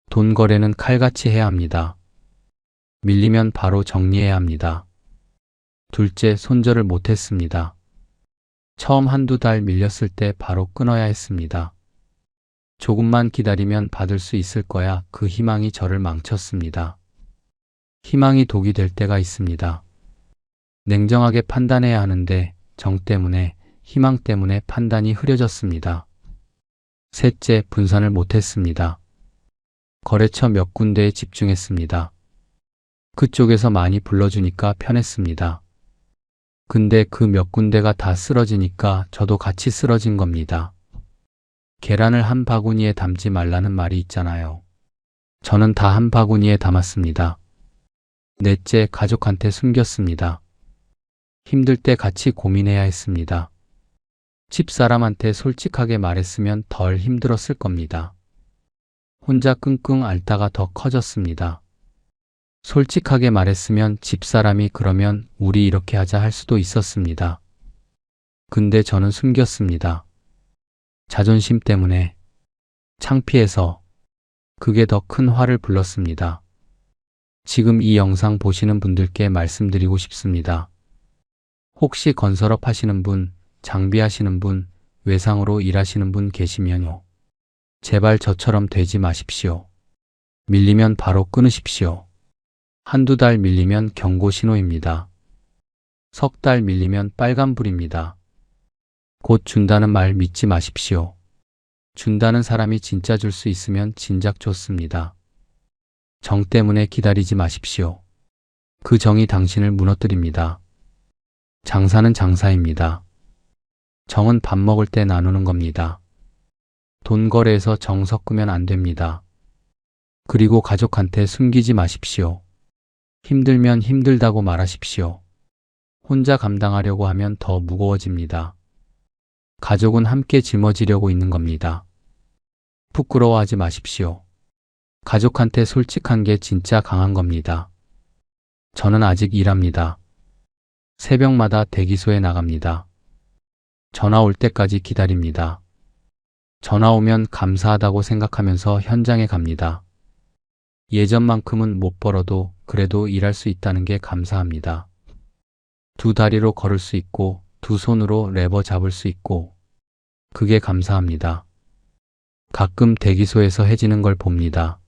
돈 거래는 칼같이 해야 합니다. 밀리면 바로 정리해야 합니다. 둘째, 손절을 못했습니다. 처음 한두 달 밀렸을 때 바로 끊어야 했습니다. 조금만 기다리면 받을 수 있을 거야. 그 희망이 저를 망쳤습니다. 희망이 독이 될 때가 있습니다. 냉정하게 판단해야 하는데 정 때문에, 희망 때문에 판단이 흐려졌습니다. 셋째, 분산을 못했습니다. 거래처 몇 군데에 집중했습니다. 그쪽에서 많이 불러주니까 편했습니다. 근데 그 몇 군데가 다 쓰러지니까 저도 같이 쓰러진 겁니다. 계란을 한 바구니에 담지 말라는 말이 있잖아요. 저는 다 한 바구니에 담았습니다. 넷째, 가족한테 숨겼습니다. 힘들 때 같이 고민해야 했습니다. 집사람한테 솔직하게 말했으면 덜 힘들었을 겁니다. 혼자 끙끙 앓다가 더 커졌습니다. 솔직하게 말했으면 집사람이 그러면 우리 이렇게 하자 할 수도 있었습니다. 근데 저는 숨겼습니다. 자존심 때문에, 창피해서. 그게 더 큰 화를 불렀습니다. 지금 이 영상 보시는 분들께 말씀드리고 싶습니다. 혹시 건설업 하시는 분, 장비 하시는 분, 외상으로 일하시는 분 계시면요. 제발 저처럼 되지 마십시오. 밀리면 바로 끊으십시오. 한두 달 밀리면 경고 신호입니다. 석 달 밀리면 빨간불입니다. 곧 준다는 말 믿지 마십시오. 준다는 사람이 진짜 줄 수 있으면 진작 줬습니다. 정 때문에 기다리지 마십시오. 그 정이 당신을 무너뜨립니다. 장사는 장사입니다. 정은 밥 먹을 때 나누는 겁니다. 돈 거래에서 정 섞으면 안 됩니다. 그리고 가족한테 숨기지 마십시오. 힘들면 힘들다고 말하십시오. 혼자 감당하려고 하면 더 무거워집니다. 가족은 함께 짊어지려고 있는 겁니다. 부끄러워하지 마십시오. 가족한테 솔직한 게 진짜 강한 겁니다. 저는 아직 일합니다. 새벽마다 대기소에 나갑니다. 전화 올 때까지 기다립니다. 전화 오면 감사하다고 생각하면서 현장에 갑니다. 예전만큼은 못 벌어도 그래도 일할 수 있다는 게 감사합니다. 두 다리로 걸을 수 있고 두 손으로 레버 잡을 수 있고 그게 감사합니다. 가끔 대기소에서 해지는 걸 봅니다.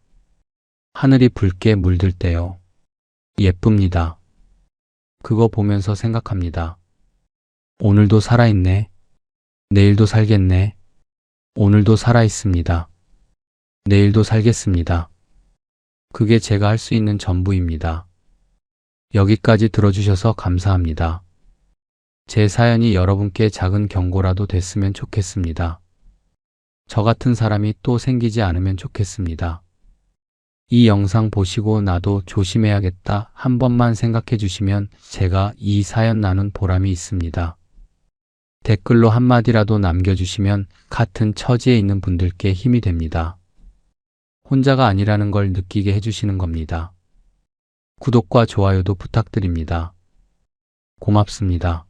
하늘이 붉게 물들 때요. 예쁩니다. 그거 보면서 생각합니다. 오늘도 살아있네. 내일도 살겠네. 오늘도 살아있습니다. 내일도 살겠습니다. 그게 제가 할 수 있는 전부입니다. 여기까지 들어주셔서 감사합니다. 제 사연이 여러분께 작은 경고라도 됐으면 좋겠습니다. 저 같은 사람이 또 생기지 않으면 좋겠습니다. 이 영상 보시고 나도 조심해야겠다 한 번만 생각해 주시면 제가 이 사연 나눈 보람이 있습니다. 댓글로 한마디라도 남겨주시면 같은 처지에 있는 분들께 힘이 됩니다. 혼자가 아니라는 걸 느끼게 해주시는 겁니다. 구독과 좋아요도 부탁드립니다. 고맙습니다.